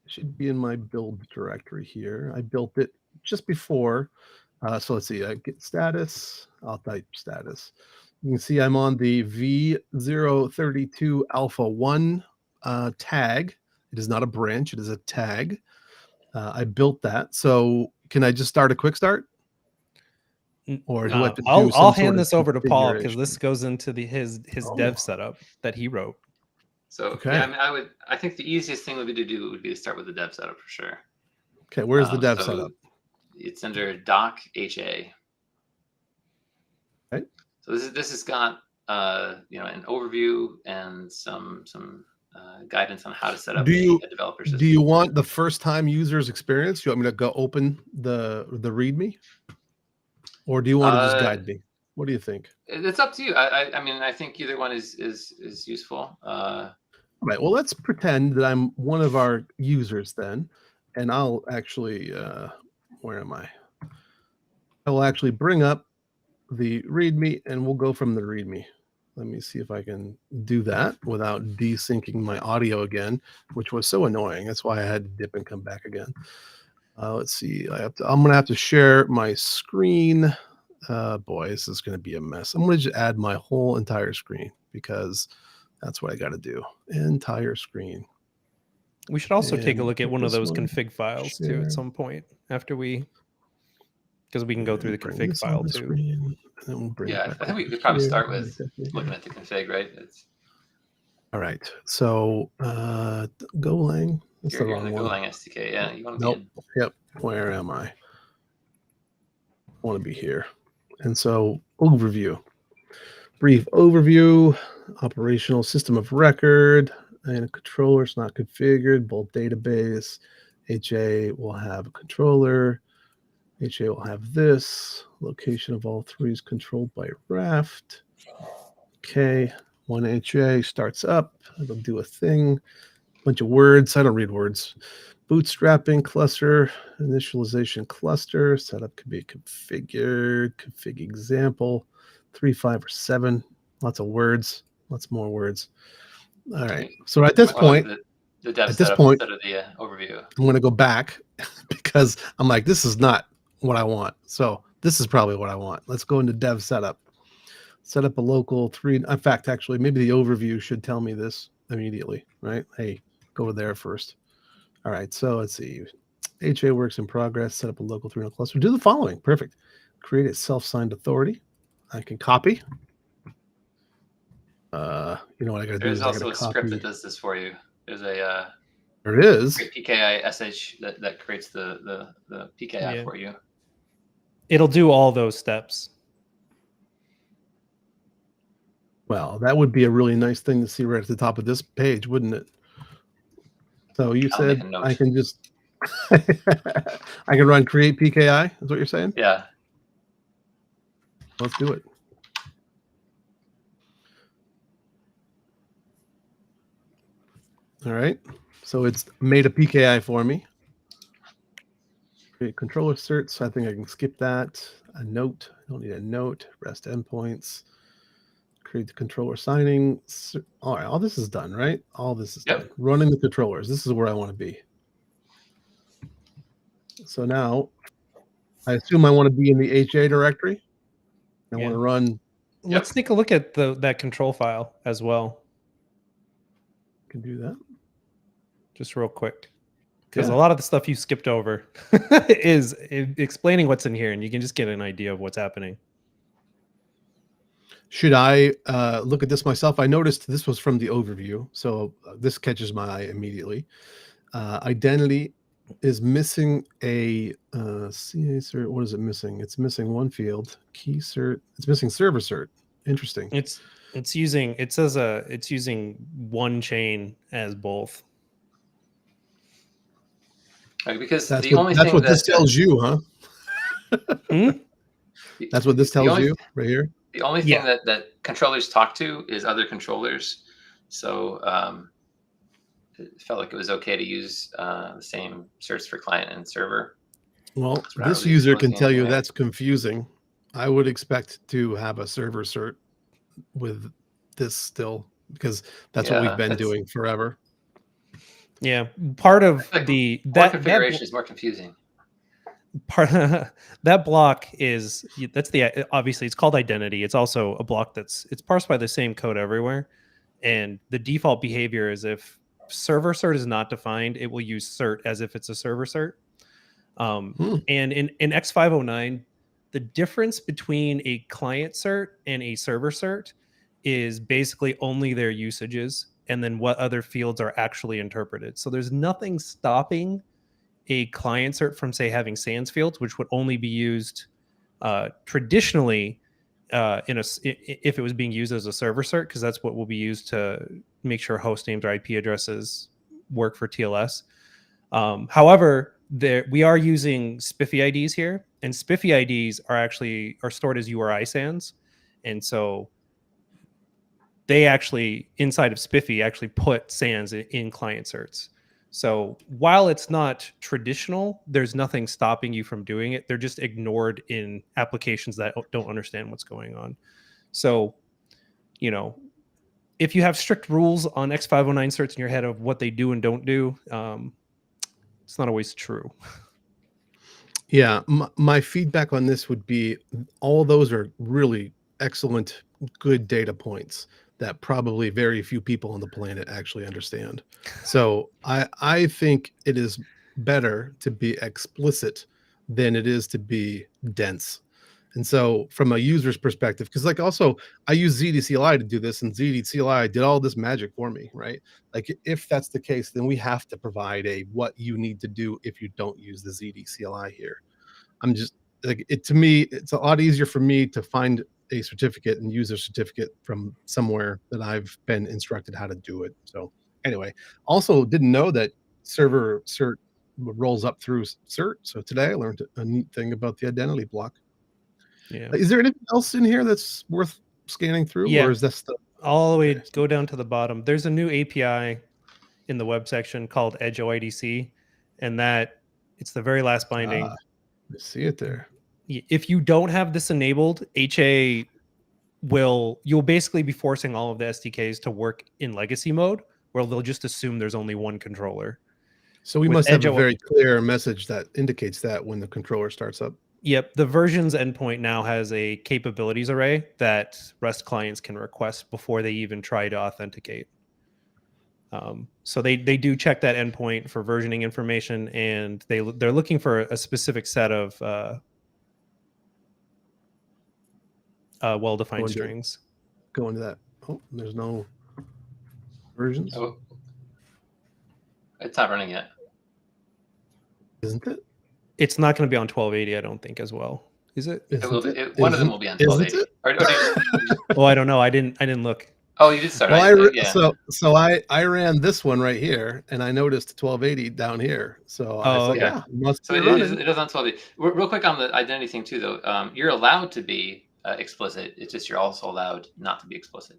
It should be in my build directory here. I built it just before. So let's see, get status. I'll type status. You can see I'm on the V032 Alpha 1 tag. It is not a branch, it is a tag. I built that. So can I just start a quick start? Or do I have to I'll hand this over to Paul, because this goes into his dev setup that he wrote. So yeah, I mean, I think the easiest thing would be to start with the dev setup for sure. Okay, where's the dev setup? It's under doc HA. Okay. So this has got you know, an overview and some guidance on how to set up a developer system. Do you want the first time user's experience? Do you want me to go open the README, or do you want to just guide me? What do you think? It's up to you. I mean, I think either one is useful. All right. Well, let's pretend that I'm one of our users then, and I'll actually, where am I? I will actually bring up the README, and we'll go from the README. Let me see if I can do that without desyncing my audio again, which was so annoying. That's why I had to dip and come back again. Let's see. I'm gonna have to share my screen. Boy, this is gonna be a mess. I'm gonna just add my whole entire screen because that's what I got to do. Entire screen. We should also take a And look at put one of this those one, config files too share. at some point after we, because we can go through the Bring config this on file the too. screen, and then we'll bring it Yeah, back I think we over could probably here. start Right with up here. looking at the config, right? It's, All right. So Golang. That's the you're in wrong the one. Golang SDK. Yeah, you want to Nope. be in. Yep. Where am I? I want to be here. And so overview. Brief overview. Operational system of record. And a controller is not configured. Both database. HA will have a controller. HA will have this. Location of all three is controlled by Raft. Okay. One HA starts up. It'll do a thing. Bunch of words. I don't read words. Bootstrapping cluster, initialization cluster. Setup could be configured. Config example. 3, 5, or 7. Lots of words. Lots more words. All right. So at this point, the dev at this setup point, instead of the overview. I'm going to go back because I'm like, this is not what I want. So this is probably what I want. Let's go into dev setup. Set up a local 3. In fact, actually, maybe the overview should tell me this immediately, right? Hey, go there first. All right. So let's see. HA works in progress. Set up a local 3 node cluster. Do the following. Perfect. Create a self-signed authority. I can copy. You know what I got to do? There's is I got also to a script copy. that does this for you. There's a There is. PKI SH that creates the PKI for you. It'll do all those steps. Well, that would be a really nice thing to see right at the top of this page, wouldn't it? So you said I can just I can run create PKI, is what you're saying? Yeah. Let's do it. All right. So it's made a PKI for me. Create controller certs. I think I can skip that. A note. I don't need a note. REST endpoints. Create the controller signing. All right. All this is done, right? All this is done. Running the controllers. This is where I want to be. So now I assume I want to be in the HA directory. I want to run. Let's take a look at that control file as well. Can do that. Just real quick. Because a lot of the stuff you skipped over is explaining what's in here, and you can just get an idea of what's happening. Should I look at this myself? I noticed this was from the overview, so this catches my eye immediately. Identity is missing a CA cert. What is it missing? It's missing one field. Key cert. It's missing server cert. Interesting. It's using, it says it's using one chain as both. Right, because that's the only thing what this tells you, huh? That's what this tells you right here. The only thing that controllers talk to is other controllers. So it felt like it was okay to use the same certs for client and server. Well, this user can tell you that's confusing. I would expect to have a server cert with this still, because that's what we've been doing forever. Yeah, part of like that configuration is more confusing. Part that block is obviously it's called identity. It's also a block it's parsed by the same code everywhere, and the default behavior is if server cert is not defined, it will use cert as if it's a server cert. And in X509, the difference between a client cert and a server cert is basically only their usages and then what other fields are actually interpreted. So there's nothing stopping a client cert from, say, having sans fields, which would only be used traditionally if it was being used as a server cert, because that's what will be used to make sure host names or IP addresses work for TLS. However, we are using SPIFFE IDs here, and SPIFFE IDs are stored as URI sans, and so they actually inside of SPIFFE actually put sans in client certs. So while it's not traditional, there's nothing stopping you from doing it. They're just ignored in applications that don't understand what's going on. So, you know, if you have strict rules on X509 certs in your head of what they do and don't do, it's not always true. Yeah, my feedback on this would be all those are really excellent, good data points that probably very few people on the planet actually understand. So I think it is better to be explicit than it is to be dense. And so from a user's perspective, because like also I use Ziti CLI to do this, and Ziti CLI did all this magic for me, right? Like if that's the case, then we have to provide a what you need to do if you don't use the Ziti CLI here. I'm just like it to me, it's a lot easier for me to find a certificate and use a certificate from somewhere that I've been instructed how to do it. So anyway, also didn't know that server cert rolls up through cert. So today I learned a neat thing about the identity block. Yeah. Is there anything else in here that's worth scanning through, or is this the all the way go down to the bottom? There's a new API in the web section called Edge OIDC, and that it's the very last binding. I see it there. If you don't have this enabled, HA you'll basically be forcing all of the SDKs to work in legacy mode, where they'll just assume there's only one controller. So we must have a very clear message that indicates that when the controller starts up. Yep. The versions endpoint now has a capabilities array that REST clients can request before they even try to authenticate. So they do check that endpoint for versioning information, and they're looking for a specific set of well-defined strings. Go into that. Oh, there's no versions. Oh, it's not running yet. Isn't it? It's not going to be on 1280, I don't think, as well. Is it? One of them will be on 1280. Oh, I don't know. I didn't look. Oh, you did start. Well, yeah. So I ran this one right here, and I noticed 1280 down here. So I was like, yeah, so it is on 1280. Real quick on the identity thing too, though. You're allowed to be explicit. It's just you're also allowed not to be explicit.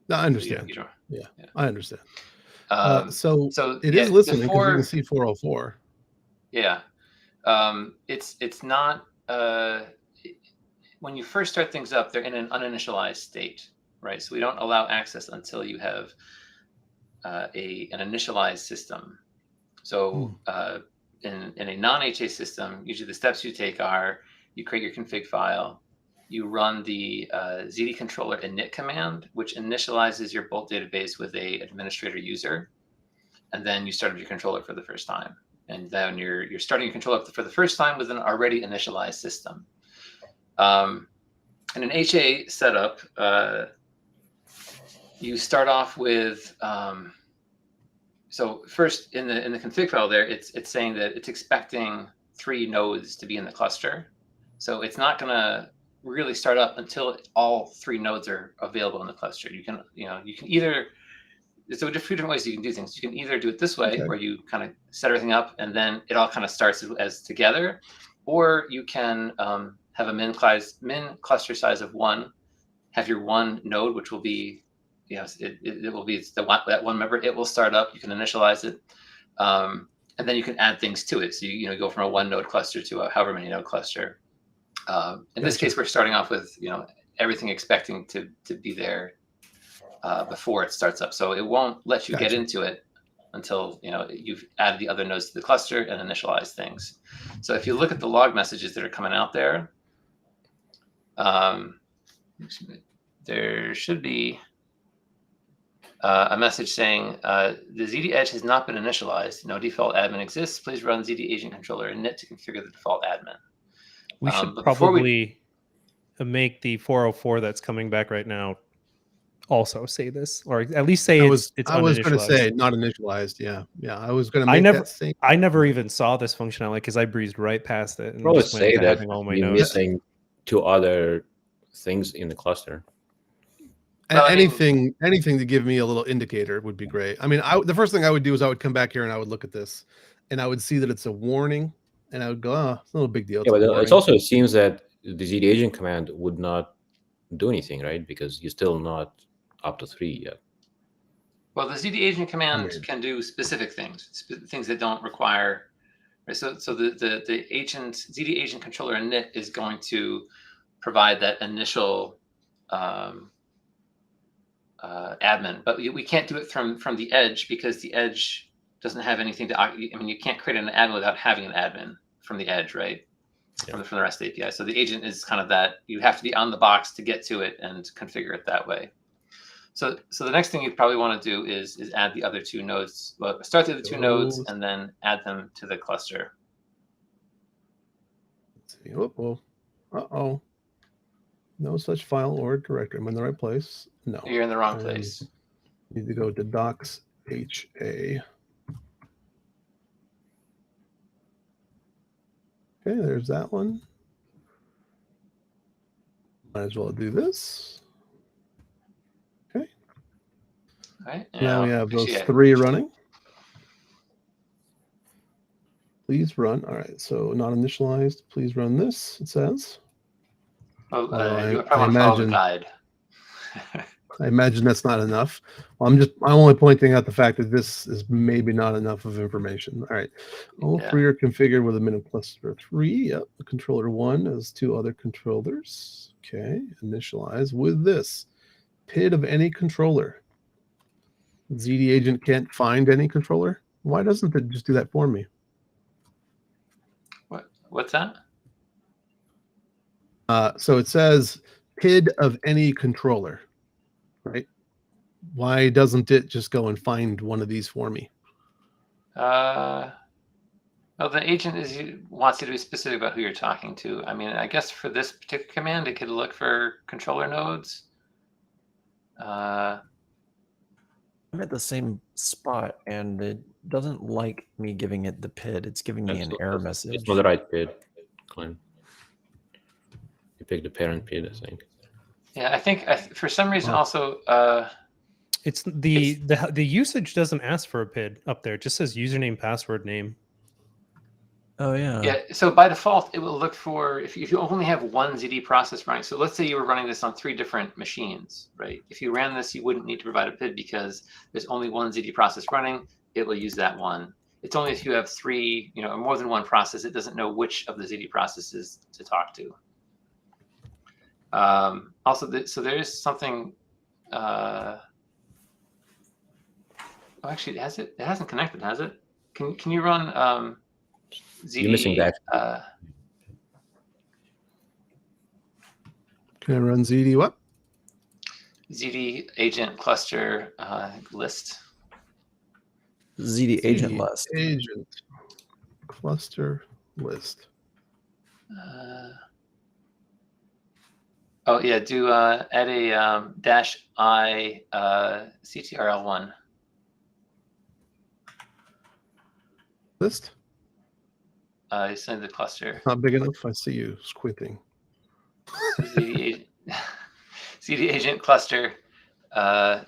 No, I understand. Yeah, I understand. So it is listening because you can see 404. Yeah. It's not when you first start things up, they're in an uninitialized state, right? So we don't allow access until you have an initialized system. So in a non-HA system, usually the steps you take are you create your config file, you run the Ziti controller init command, which initializes your Bolt database with a administrator user, and then you start up your controller for the first time. And then you're starting your controller up for the first time with an already initialized system. In an HA setup, you start off with so first in the config file there, it's saying that it's expecting 3 nodes to be in the cluster. So it's not going to really start up until all 3 nodes are available in the cluster. You can either, there's a few different ways you can do things. You can either do it this way, where you kind of set everything up and then it all kind of starts as together, or you can have a min cluster size of 1, have your 1 node, which will be, it will be that one member. It will start up. You can initialize it, and then you can add things to it. So you go from a 1 node cluster to a however many node cluster. In this case, we're starting off with everything expecting to be there before it starts up. So it won't let you get into it until you've added the other nodes to the cluster and initialized things. So if you look at the log messages that are coming out there, there should be a message saying the Ziti Edge has not been initialized. No default admin exists. Please run Ziti agent controller init to configure the default admin. We should probably make the 404 that's coming back right now also say this, or at least say it's I was going to say not initialized. Yeah. I was going to make that same. I never even saw this functionality because I breezed right past it. And probably say that you're missing 2 other things in the cluster. Anything to give me a little indicator would be great. I mean, the first thing I would do is I would come back here and I would look at this, and I would see that it's a warning, and I would go, "Oh, it's no big deal." Yeah, but it also seems that the Ziti agent command would not do anything, right? Because you're still not up to 3 yet. Well, the Ziti agent command can do specific things, things that don't require. Right? So the agent Ziti agent controller init is going to provide that initial admin, but we can't do it from the edge because the edge doesn't have anything to. I mean, you can't create an admin without having an admin from the edge, right? Yeah. From the REST API. So the agent is kind of that. You have to be on the box to get to it and configure it that way. So the next thing you probably want to do is add the other two nodes. Well, start with the two nodes and then add them to the cluster. Let's see. Uh-oh. No such file or directory. I'm in the right place. No. You're in the wrong place. Need to go to docs HA. Okay, there's that one. Might as well do this. Okay. All right. Now we have those three running. Please run. All right. So not initialized. Please run this. It says. Oh, you probably want to follow the guide. I imagine that's not enough. Well, I'm only pointing out the fact that this is maybe not enough of information. All right. All three are configured with a minimum cluster 3. Yep. The controller 1 has 2 other controllers. Okay. Initialize with this. PID of any controller. Ziti agent can't find any controller. Why doesn't it just do that for me? What's that? So it says PID of any controller, right? Why doesn't it just go and find one of these for me? Well, the agent wants you to be specific about who you're talking to. I mean, I guess for this particular command, it could look for controller nodes. I'm at the same spot, and it doesn't like me giving it the PID. It's giving me an error message. It's not the right PID, Clint. You pick the parent PID, I think. Yeah, I think for some reason also it's the usage doesn't ask for a PID up there. It just says username, password, name. Oh yeah. Yeah. So by default, it will look for if you only have one Ziti process running. So let's say you were running this on 3 different machines, right? If you ran this, you wouldn't need to provide a PID because there's only one Ziti process running. It will use that one. It's only if you have 3, or more than one process, it doesn't know which of the Ziti processes to talk to. Also, so there is something. Actually, it hasn't connected, has it? Can you run Ziti? You're missing that. Can I run Ziti what? Ziti agent cluster list. Ziti agent list. Agent cluster list. Oh yeah, do add a -I CTRL1 list. You send the cluster. Not big enough. I see you squinting. Ziti agent cluster -I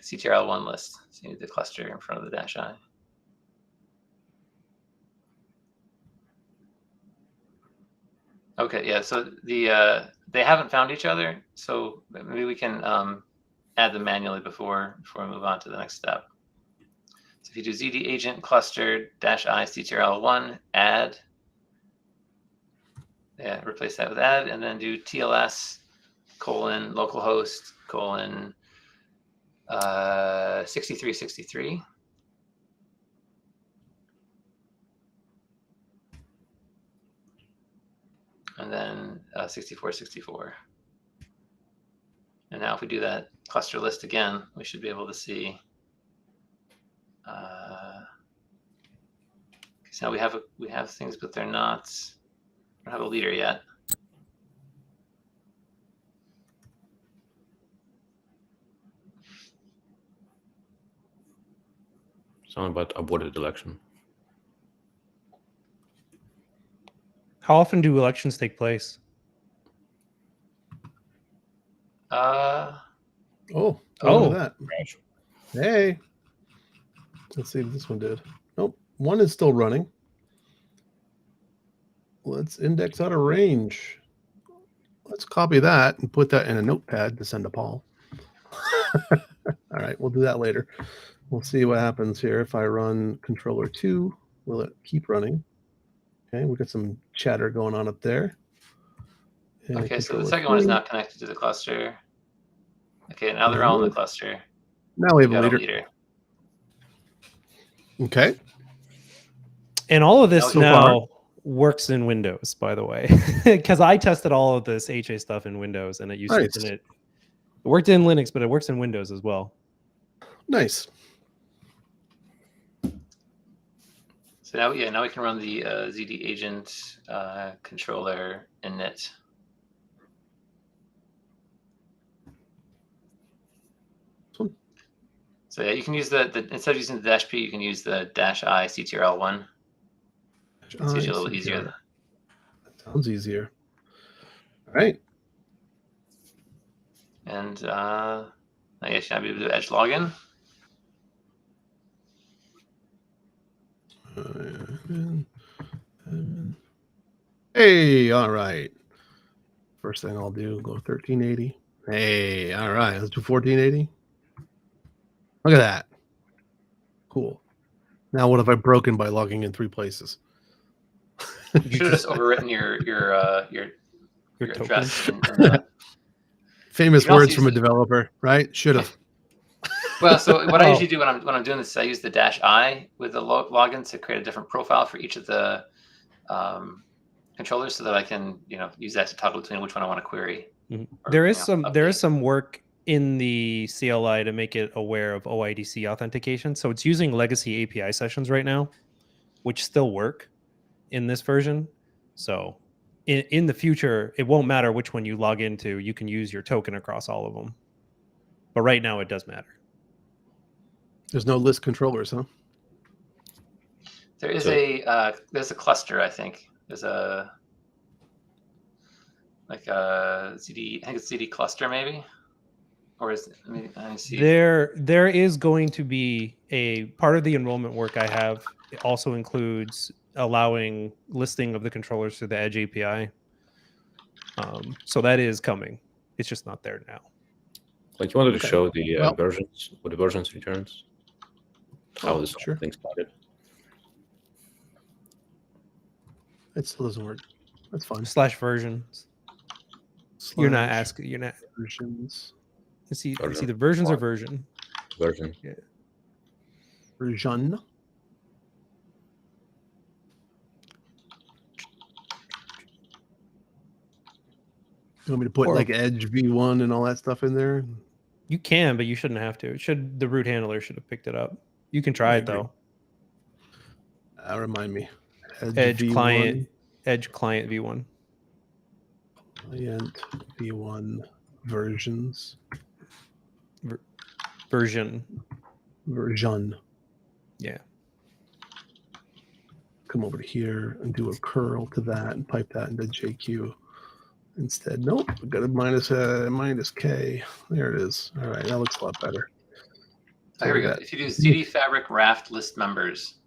CTRL1 list. So you need the cluster in front of the -I. Okay, yeah. So they haven't found each other, so maybe we can add them manually before we move on to the next step. So if you do Ziti agent cluster -I CTRL1 add, replace that with add, and then do TLS :localhost 6363. And then 6464. And now if we do that cluster list again, we should be able to see. So now we have things, but they're not. We don't have a leader yet. Something about aborted election. How often do elections take place? Look at that. Hey. Let's see if this one did. Nope. One is still running. Let's index out of range. Let's copy that and put that in a notepad to send to Paul. All right, we'll do that later. We'll see what happens here. If I run controller 2, will it keep running? Okay, we got some chatter going on up there. And okay, so the second one is not connected to the cluster. Okay, now they're all in the cluster. Now we have a leader. Okay. And all of this now works in Windows, by the way, because I tested all of this HA stuff in Windows, and it used to, it worked in Linux, but it works in Windows as well. Nice. So now, now we can run the ZD agent controller init. So yeah, you can use the instead of using the -p, you can use the -i CTRL1. It's usually a little easier. That sounds easier. All right. And I guess you should be able to do Edge login. Hey, all right. First thing I'll do, go 1380. Hey, all right, let's do 1480. Look at that. Cool. Now what have I broken by logging in 3 places? You should have just overwritten your address. Famous words from a developer, right? Should have. Well, so what I usually do when I'm doing this, I use the -i with the login to create a different profile for each of the controllers, so that I can use that to toggle between which one I want to query. Mm-hmm. There is some work in the CLI to make it aware of OIDC authentication. So it's using legacy API sessions right now, which still work in this version. So in the future, it won't matter which one you log into. You can use your token across all of them. But right now, it does matter. There's no list controllers, huh? There is there's a cluster, I think. There's a ZD, I think it's ZD cluster maybe. Or is it, let me see. There is going to be a part of the enrollment work I have. It also includes allowing listing of the controllers through the Edge API. So that is coming. It's just not there now. Like you wanted to show the versions, what the versions returns, how this whole thing started. It still doesn't work. That's fine. /versions. You're not asking. You're not versions. It's either versions or version. Version. Yeah. Version. You want me to put like Edge v1 and all that stuff in there? You can, but you shouldn't have to. The root handler should have picked it up. You can try it though. Remind me. Edge v1. client. Edge client v1. Client v1 versions. Version. Yeah. Come over to here and do a curl to that and pipe that into JQ instead. Nope, we've got a minus K. There it is. All right, that looks a lot better. So here we go. If you do ZD Fabric Raft list members.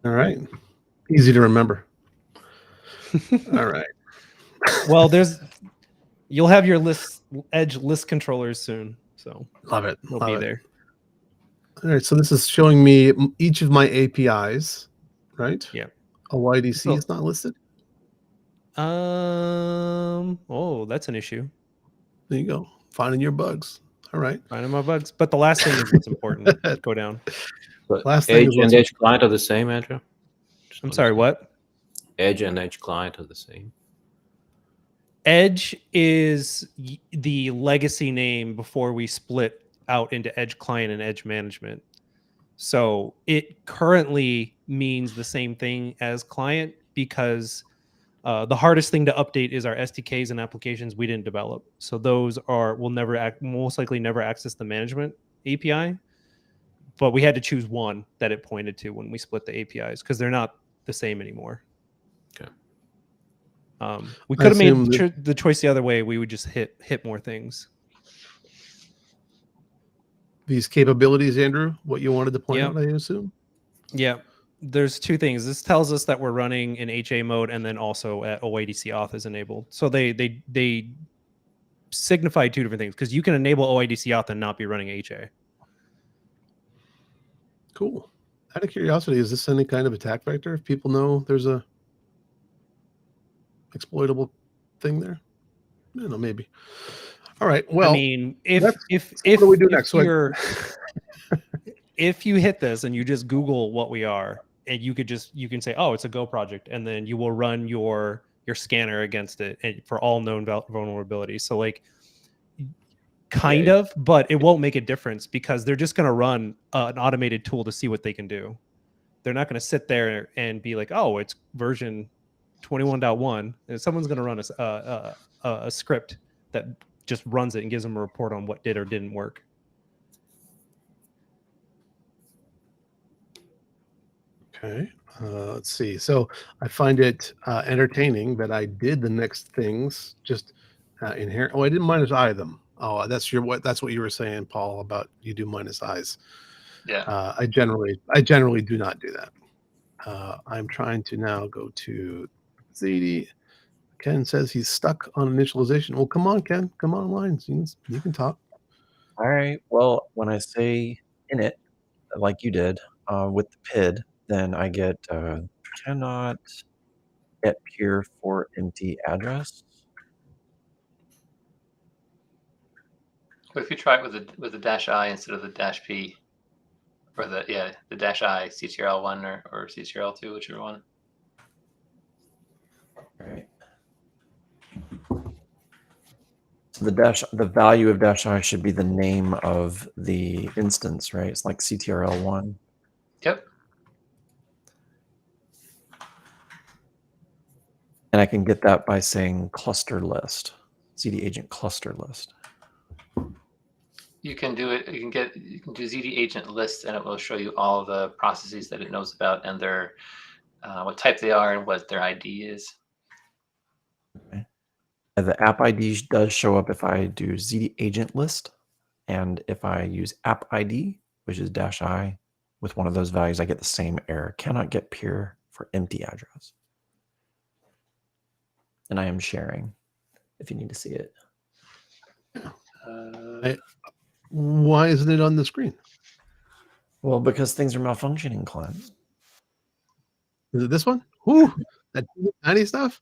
All right. Easy to remember. All right. Well, you'll have your Edge list controllers soon. So love it. It'll be there. All right. So this is showing me each of my APIs, right? Yeah. OIDC is not listed. Oh, that's an issue. There you go. Finding your bugs. All right. Finding my bugs. But the last thing is what's important. Go down. But last thing Edge and Edge client are the same, Andrew? I'm sorry, what? Edge and Edge client are the same. Edge is the legacy name before we split out into Edge client and Edge management. So it currently means the same thing as client because the hardest thing to update is our SDKs and applications we didn't develop. So those will most likely never access the management API. But we had to choose one that it pointed to when we split the APIs because they're not the same anymore. Okay. We could have made the choice the other way. We would just hit more things. These capabilities, Andrew, what you wanted to point out, I assume? Yeah. there's two things. This tells us that we're running in HA mode, and then also at OIDC auth is enabled. So they signify two different things, because you can enable OIDC auth and not be running HA. Cool. Out of curiosity, is this any kind of attack vector? If people know there's a exploitable thing there, I don't know, maybe. All right. Well, I mean, if what do we do next? If you hit this and you just Google what we are, and you can say, oh, it's a Go project, and then you will run your scanner against it for all known vulnerabilities. So like, kind of, but it won't make a difference, because they're just going to run an automated tool to see what they can do. They're not going to sit there and be like, oh, it's version 21.1, and someone's going to run a script that just runs it and gives them a report on what did or didn't work. Okay, let's see. So I find it entertaining that I did the next things just inherent. Oh, I didn't minus I them. Oh, that's what you were saying, Paul, about you do minus I's. Yeah. I generally do not do that. I'm trying to now go to Ziti. Ken says he's stuck on initialization. Well, come on, Ken. Come online. You can talk. All right. Well, when I say init, like you did with the PID, then I get cannot get peer for empty address. What if you try it with the -I instead of the -P, or the -I CTRL1 or CTRL2, whichever one. All right. So the value of -I should be the name of the instance, right? It's like CTRL1. Yep. And I can get that by saying cluster list, Ziti agent cluster list. You can do it. You can do Ziti agent list, and it will show you all the processes that it knows about, and their what type they are and what their ID is. Okay. And the app ID does show up if I do Ziti agent list, and if I use app ID, which is -I, with one of those values, I get the same error. Cannot get peer for empty address. And I am sharing if you need to see it. Why isn't it on the screen? Well, because things are malfunctioning, Clint. Is it this one? Whoo, that tiny stuff.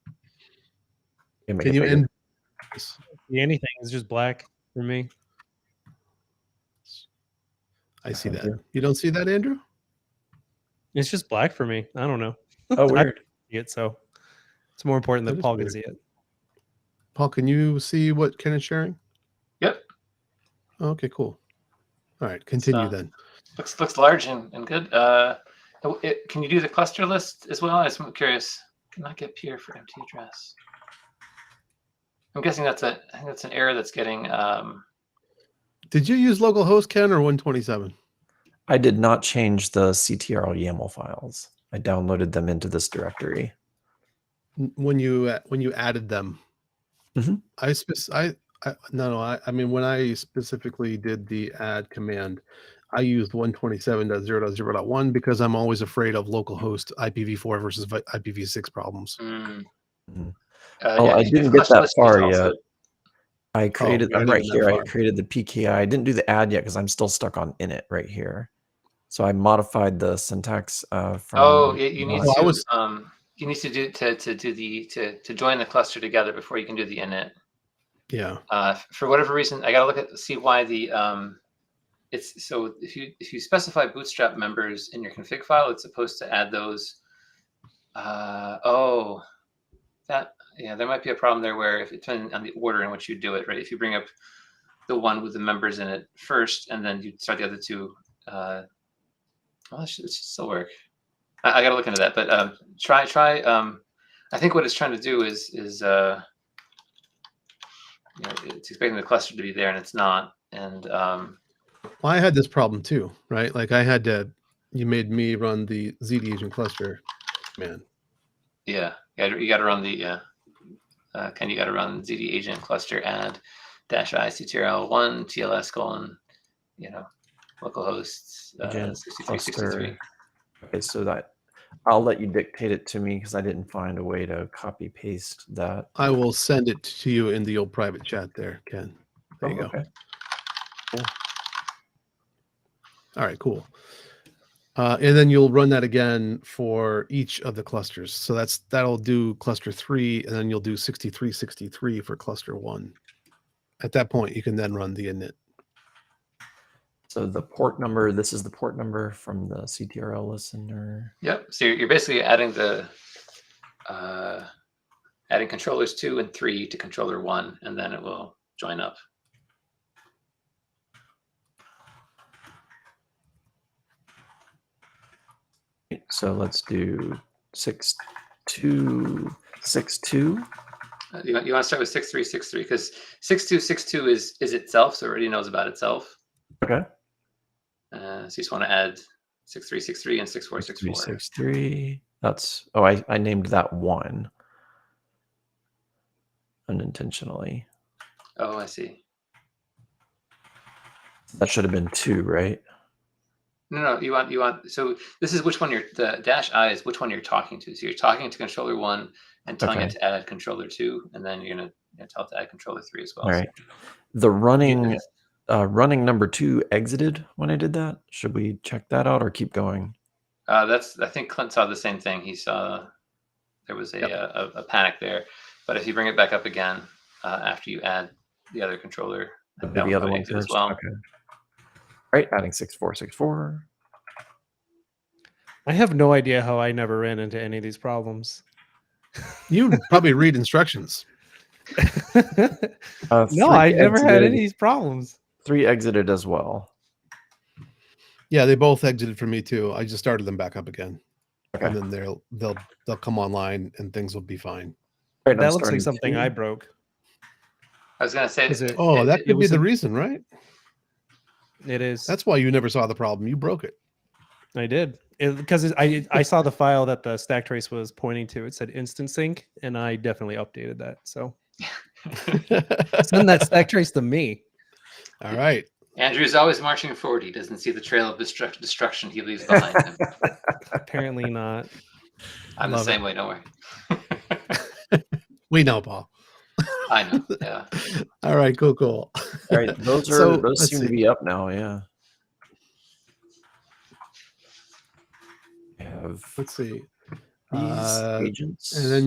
Can you end? Anything is just black for me. I see that. You don't see that, Andrew? It's just black for me. I don't know. Oh, weird. So it's more important that Paul can weird. see it. Paul, can you see what Ken is sharing? Yep. Okay, cool. All right, continue then. Looks large and good. Can you do the cluster list as well? I'm curious. Cannot get peer for empty address. I'm guessing I think that's an error that's getting. Did you use localhost, Ken, or 127? I did not change the CTRL YAML files. I downloaded them into this directory. When you added them, I mean, when I specifically did the add command, I used 127.0.0.1 because I'm always afraid of localhost IPv4 versus IPv6 problems. I didn't get that far yet. I created right here. I created the PKI. I didn't do the add yet because I'm still stuck on init right here. So I modified the syntax from. You need to join the cluster together before you can do the init. Yeah. For whatever reason, I gotta see why the it's so if you specify Bootstrap members in your config file, it's supposed to add those. There might be a problem there where if it depends on the order in which you do it, right? If you bring up the one with the members in it first, and then you start the other two, it should still work. I gotta look into that, but try. I think what it's trying to do is it's expecting the cluster to be there, and it's not. And well, I had this problem too, right? Like you made me run the Ziti agent cluster, man. Yeah, you got to run the Ken, you got to run Ziti agent cluster add -I CTRL1 TLS : localhost 6363. Okay, so that I'll let you dictate it to me because I didn't find a way to copy paste that. I will send it to you in the old private chat there, Ken. There you go. Okay. Cool. All right, cool. And then you'll run that again for each of the clusters. So that'll do cluster 3, and then you'll do 6363 for cluster 1. At that point, you can then run the init. So the port number, this is the port number from the CTRL listener. Yep. So you're basically adding the adding controllers 2 and 3 to controller 1, and then it will join up. So let's do 6262. You want to start with 6363 because 6262 is itself, so it already knows about itself. Okay. So you just want to add 6363 and 6464. 6363. That's I named that 1 unintentionally. Oh, I see. That should have been 2, right? No, you want. So this is which one the -I is which one you're talking to. So you're talking to controller 1 and telling it to add controller 2, and then you're gonna tell it to add controller 3 as well. All right. The running number 2 exited when I did that. Should we check that out or keep going? I think Clint saw the same thing. He saw there was a panic there, but if you bring it back up again after you add the other controller, the other one as well. Okay. Right, adding 6464. I have no idea how I never ran into any of these problems. You probably read instructions. No, I never had any of these problems. 3 exited as well. Yeah, they both exited for me too. I just started them back up again, okay. And then they'll come online and things will be fine. Right, that looks like something I broke. I was gonna say, that could be the reason, right? It is. That's why you never saw the problem. You broke it. I did because I saw the file that the stack trace was pointing to. It said instant sync, and I definitely updated that. So send that stack trace to me. All right. Andrew's always marching forward. He doesn't see the trail of destruction he leaves behind him. Apparently not. I'm the same way. Don't worry. We know, Paul. I know. Yeah. All right. Cool. All right. Those seem to be up now. Yeah. Let's see. These agents, and then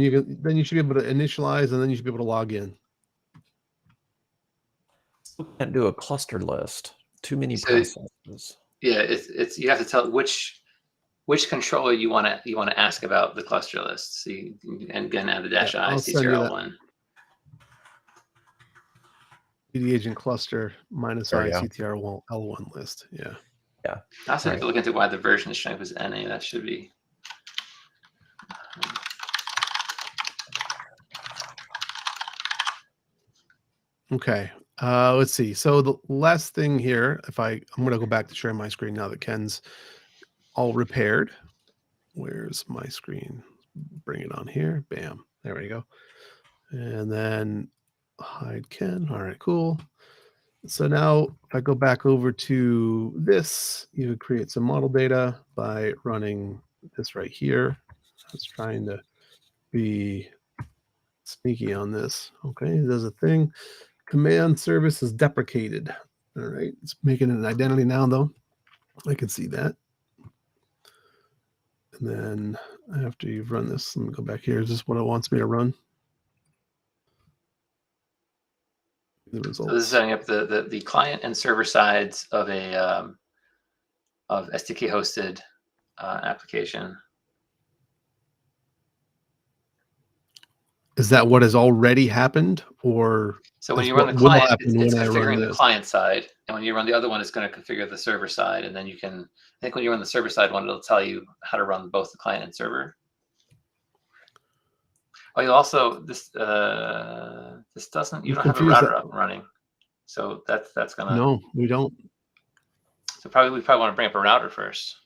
you should be able to initialize, and then you should be able to log in. Still can't do a cluster list. Too many processes. Yeah, it's you have to tell which controller you want to ask about the cluster list. So and again, add the -I CTRL1. CD agent cluster -I CTRL1 list. Yeah. Yeah. Also, if you look into why the version is showing up as NA, that should be. Okay. Let's see. So the last thing here, I'm going to go back to share my screen now that Ken's all repaired. Where's my screen? Bring it on here. Bam. There we go. And then hide Ken. All right, cool. So now if I go back over to this, you would create some model data by running this right here. I was trying to be sneaky on this. Okay, there's a thing. Command service is deprecated. All right, it's making an identity now though. I can see that. And then after you've run this, let me go back here. Is this what it wants me to run? The results. So this is setting up the client and server sides of a of SDK hosted application. Is that what has already happened, or so when you run the client, it's configuring the client side, and when you run the other one, it's going to configure the server side, and then you can. I think when you run the server side one, it'll tell you how to run both the client and server. Oh, you also this doesn't. You don't have a router up and running, so that's gonna. No, we don't. So we probably want to bring up a router first.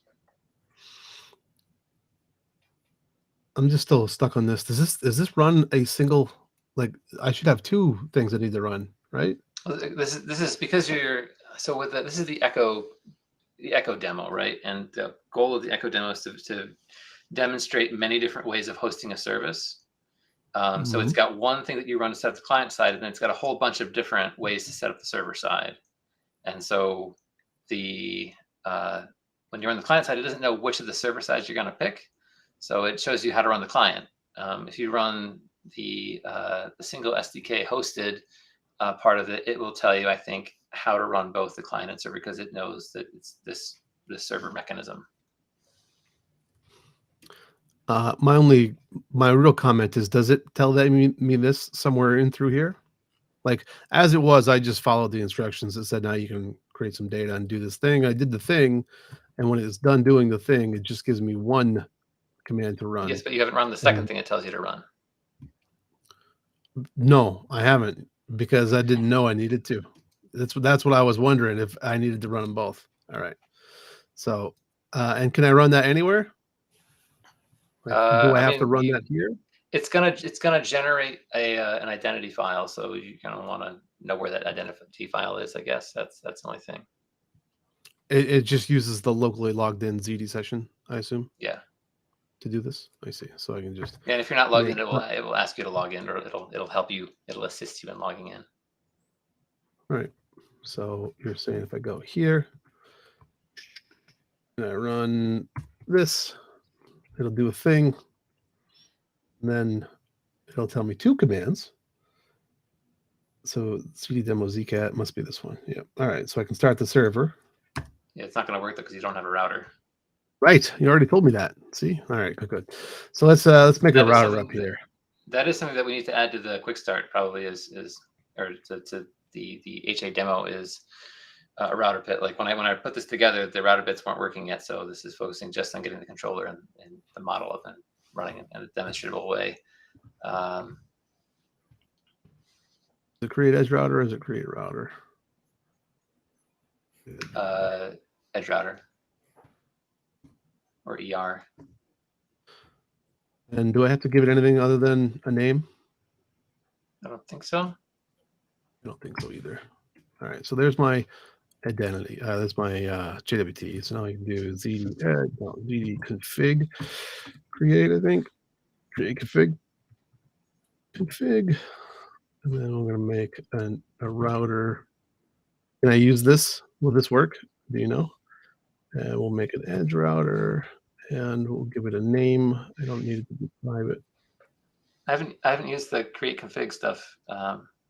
I'm just still stuck on this. Does this run a single? Like I should have 2 things that need to run, right? This is because you're so with this is the echo demo, right? And the goal of the echo demo is to demonstrate many different ways of hosting a service. So it's got one thing that you run to set up the client side, and then it's got a whole bunch of different ways to set up the server side. And so the when you're on the client side, it doesn't know which of the server sides you're going to pick. So it shows you how to run the client. If you run the single SDK hosted part of it, it will tell you, I think, how to run both the client and server, because it knows that it's this server mechanism. My real comment is, does it tell me this somewhere in through here? Like, as it was, I just followed the instructions that said, now you can create some data and do this thing. I did the thing, and when it's done doing the thing, it just gives me one command to run. Yes, but you haven't run the second thing it tells you to run. No, I haven't, because I didn't know I needed to. That's what I was wondering, if I needed to run them both. All right. So, and can I run that anywhere? Like, do I have to run that here? It's gonna generate an identity file, so you kind of want to know where that identity file is. I guess that's the only thing. It just uses the locally logged in Ziti session, I assume. Yeah. To do this, I see. So I can just. Yeah, and if you're not logged in, it will ask you to log in, or it'll help you. It'll assist you in logging in. Right. So you're saying if I go here and I run this, it'll do a thing, and then it'll tell me two commands. So CD demo zcat must be this one. Yeah. All right. So I can start the server. Yeah, it's not going to work though, because you don't have a router. Right. You already told me that. See. All right. Good. So let's make a router up here. That is something that we need to add to the quick start. Probably or to the HA demo is a router bit. Like when I put this together, the router bits weren't working yet. So this is focusing just on getting the controller and the model up and running in a demonstrable way. Is it create edge router or is it create router? Edge router or ER. And do I have to give it anything other than a name? I don't think so. I don't think so either. All right, so there's my identity. That's my JWT. So now I can do Ziti config create, I think. Create config. And then I'm going to make a router. Can I use this? Will this work? Do you know? And we'll make an edge router, and we'll give it a name. I don't need it to be private. I haven't used the create config stuff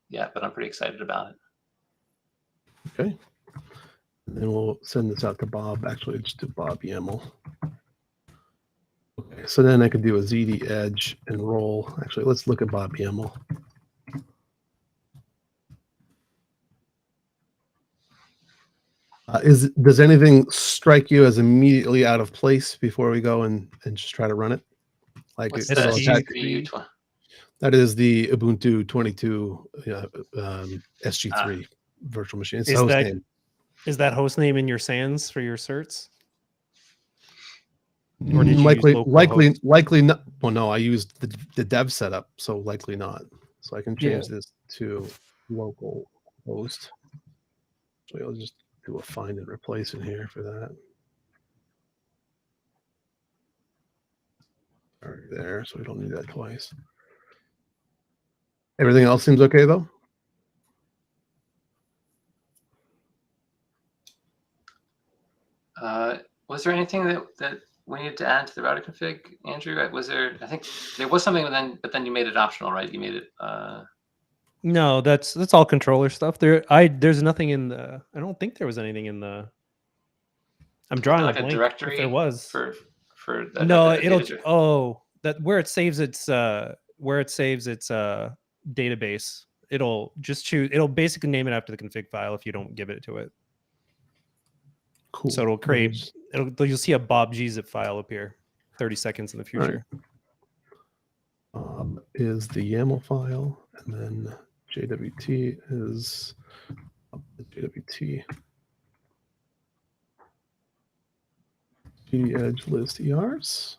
yet, but I'm pretty excited about it. Okay. And then we'll send this out to Bob. Actually, just to Bob YAML. Okay. So then I could do a ZD edge and roll. Actually, let's look at Bob YAML. Does anything strike you as immediately out of place before we go and just try to run it? Like What's that is the Ubuntu 22 SG3 virtual machine. It's is that host name in your SANs for your certs? Or did you likely not. Well, no, I used the dev setup, so likely not. So I can change this to local host. So I'll just do a find and replace in here for that. All right, there. So we don't need that twice. Everything else seems okay though. Was there anything that we needed to add to the router config, Andrew? Was there? I think there was something, but then you made it optional, right? You made it. No, that's all controller stuff. There's nothing in the. I don't think there was anything in the. I'm drawing like a blank. Directory. If there was for no, where it saves its database. It'll just choose. It'll basically name it after the config file if you don't give it to it. Cool. So it'll create. You'll see a Bob gzip file appear 30 seconds in the future. Right. Is the YAML file, and then JWT is the JWT. ZD edge list ERs.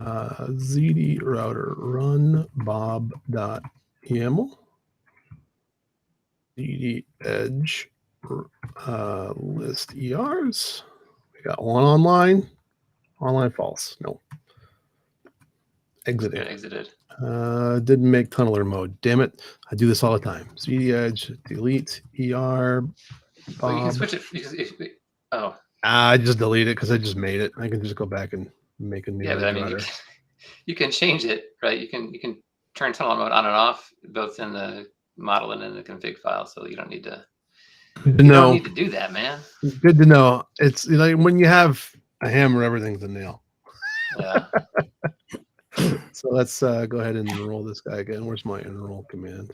ZD router run bob.yaml. ZD edge list ERs. We got one online Online false. No. Exited. Exited. Didn't make tunneler mode. Damn it. I do this all the time. Ziti Edge, delete, ER, Bob. Well, you can switch it. Oh. I just delete it because I just made it. I can just go back and make a new. Yeah, but I mean, you can change it, right? You can turn tunneler mode on and off, both in the model and in the config file. So you don't need to. You don't need to do that, man. Good to know. It's like when you have a hammer, everything's a nail. Yeah. So let's go ahead and enroll this guy again. Where's my enroll command?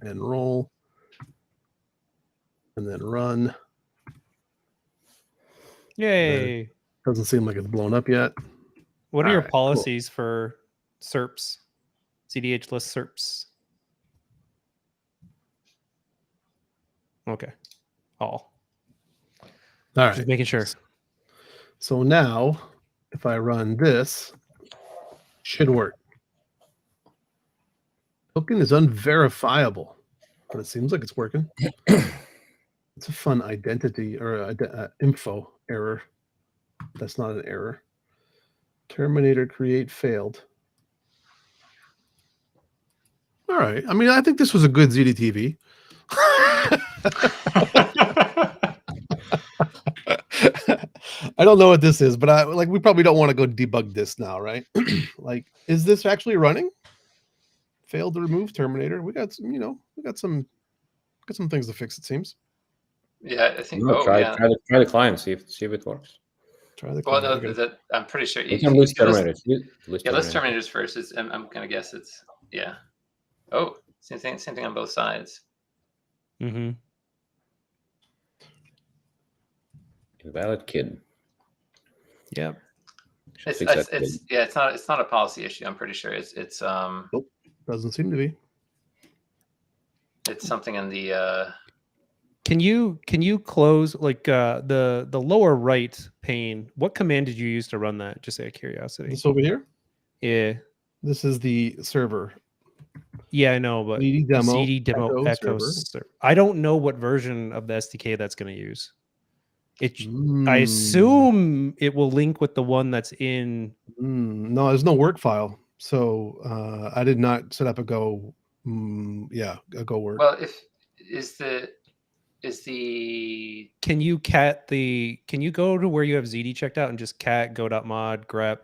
Enroll. And then run. Yay. Doesn't seem like it's blown up yet. What are your policies for SERPs? CDH list SERPs. Okay. All right. Just making sure. So now, if I run this, should work. Token is unverifiable, but it seems like it's working. It's a fun identity or info error. That's not an error. Terminator create failed. All right. I mean, I think this was a good Ziti TV. I don't know what this is, but we probably don't want to go debug this now, right? Like, is this actually running? Failed to remove Terminator. We got some, we got some things to fix, it seems. Yeah, I think. Try the client, see if it works. Try the client. Well, no, I'm pretty sure you can list Terminators. List Terminators first. I'm gonna guess it's Oh, same thing on both sides. Mm-hmm. Invalid kid. Yeah. It's not a policy issue. I'm pretty sure it's Nope, doesn't seem to be. It's something in the Can you close like the lower right pane? What command did you use to run that? Just out of curiosity. This over here? Yeah. This is the server. Yeah, I know, but Ziti demo echo server. I don't know what version of the SDK that's going to use. I assume it will link with the one that's in. No, there's no work file, so I did not set up a Go. A Go work. Well, Can you go to where you have Ziti checked out and just cat go.mod grep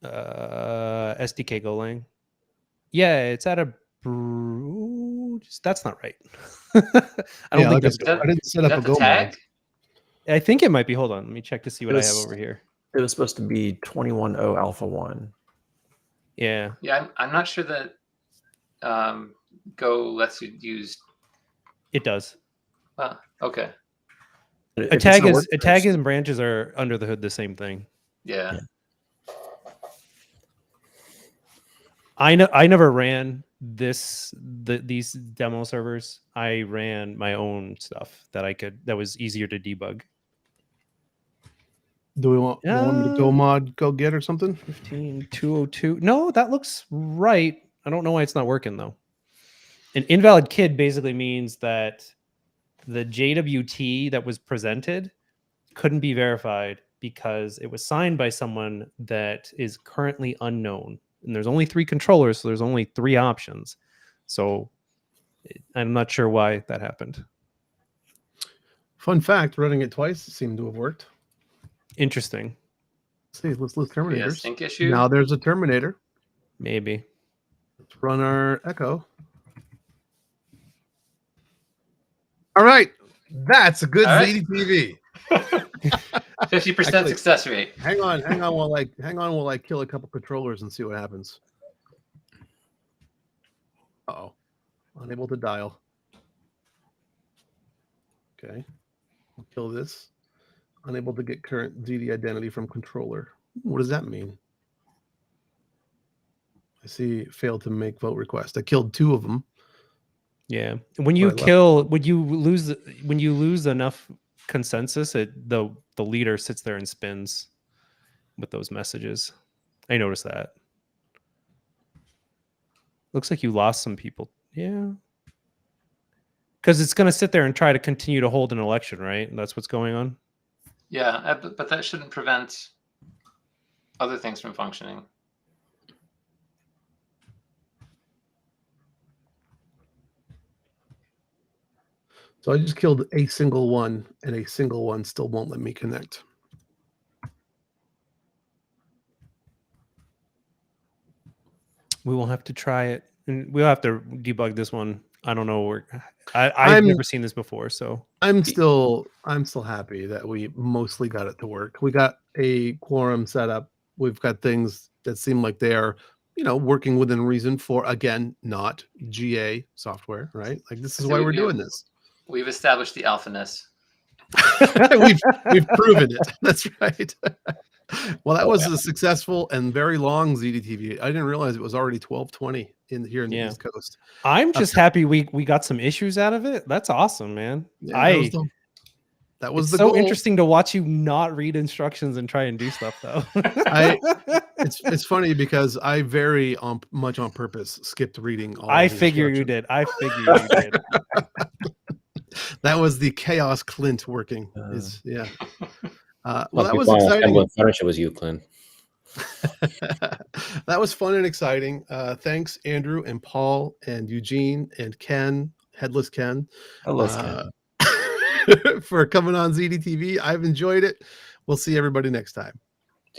SDK Golang? Yeah, it's at a that's not right. I don't think I didn't set up a Go tag. I think it might be. Hold on, let me check to see what I have over here. It was supposed to be 21.0 alpha 1. Yeah. Yeah, I'm not sure that Go lets you use. It does. Okay. A tag and branches are under the hood the same thing. Yeah. I never ran these demo servers. I ran my own stuff that was easier to debug. Do we want me to go mod go get or something? 15.202. No, that looks right. I don't know why it's not working though. An invalid kid basically means that the JWT that was presented couldn't be verified because it was signed by someone that is currently unknown. And there's only 3 controllers, so there's only 3 options. So I'm not sure why that happened. Fun fact, running it twice seemed to have worked. Interesting. Let's see, let's list Terminators. Sync issue? Now there's a Terminator. Maybe. Let's run our echo. All right. That's a good Ziti TV. 50% success rate. Hang on while I kill a couple controllers and see what happens. Uh-oh. Unable to dial. Okay. I'll kill this. Unable to get current Ziti identity from controller. What does that mean? I see failed to make vote request. I killed 2 of them. Yeah. When you lose enough consensus, the leader sits there and spins with those messages. I noticed that. Looks like you lost some people. Yeah. Because it's going to sit there and try to continue to hold an election, right? That's what's going on. Yeah, but that shouldn't prevent other things from functioning. So I just killed a single one, and a single one still won't let me connect. We will have to try it, and we'll have to debug this one. I don't know. I've never seen this before, so I'm still happy that we mostly got it to work. We got a quorum set up. We've got things that seem like they are, working within reason for, again, not GA software, right? Like, this is why we're doing this. We've established the alphaness. we've proven it. That's right. Well, that was a successful and very long Ziti TV. I didn't realize it was already 12:20 here in the East Coast. I'm just happy we got some issues out of it. That's awesome, man. Yeah, that was the so goal. interesting to watch you not read instructions and try and do stuff though. It's funny because I very much on purpose skipped reading all. I figure you did. That was the chaos Clint working. Well, that was exciting. exciting. Furniture was you, Clint. That was fun and exciting. Thanks, Andrew and Paul and Eugene and Ken, Headless Ken. Hello, Ken. For coming on Ziti TV. I've enjoyed it. We'll see everybody next time.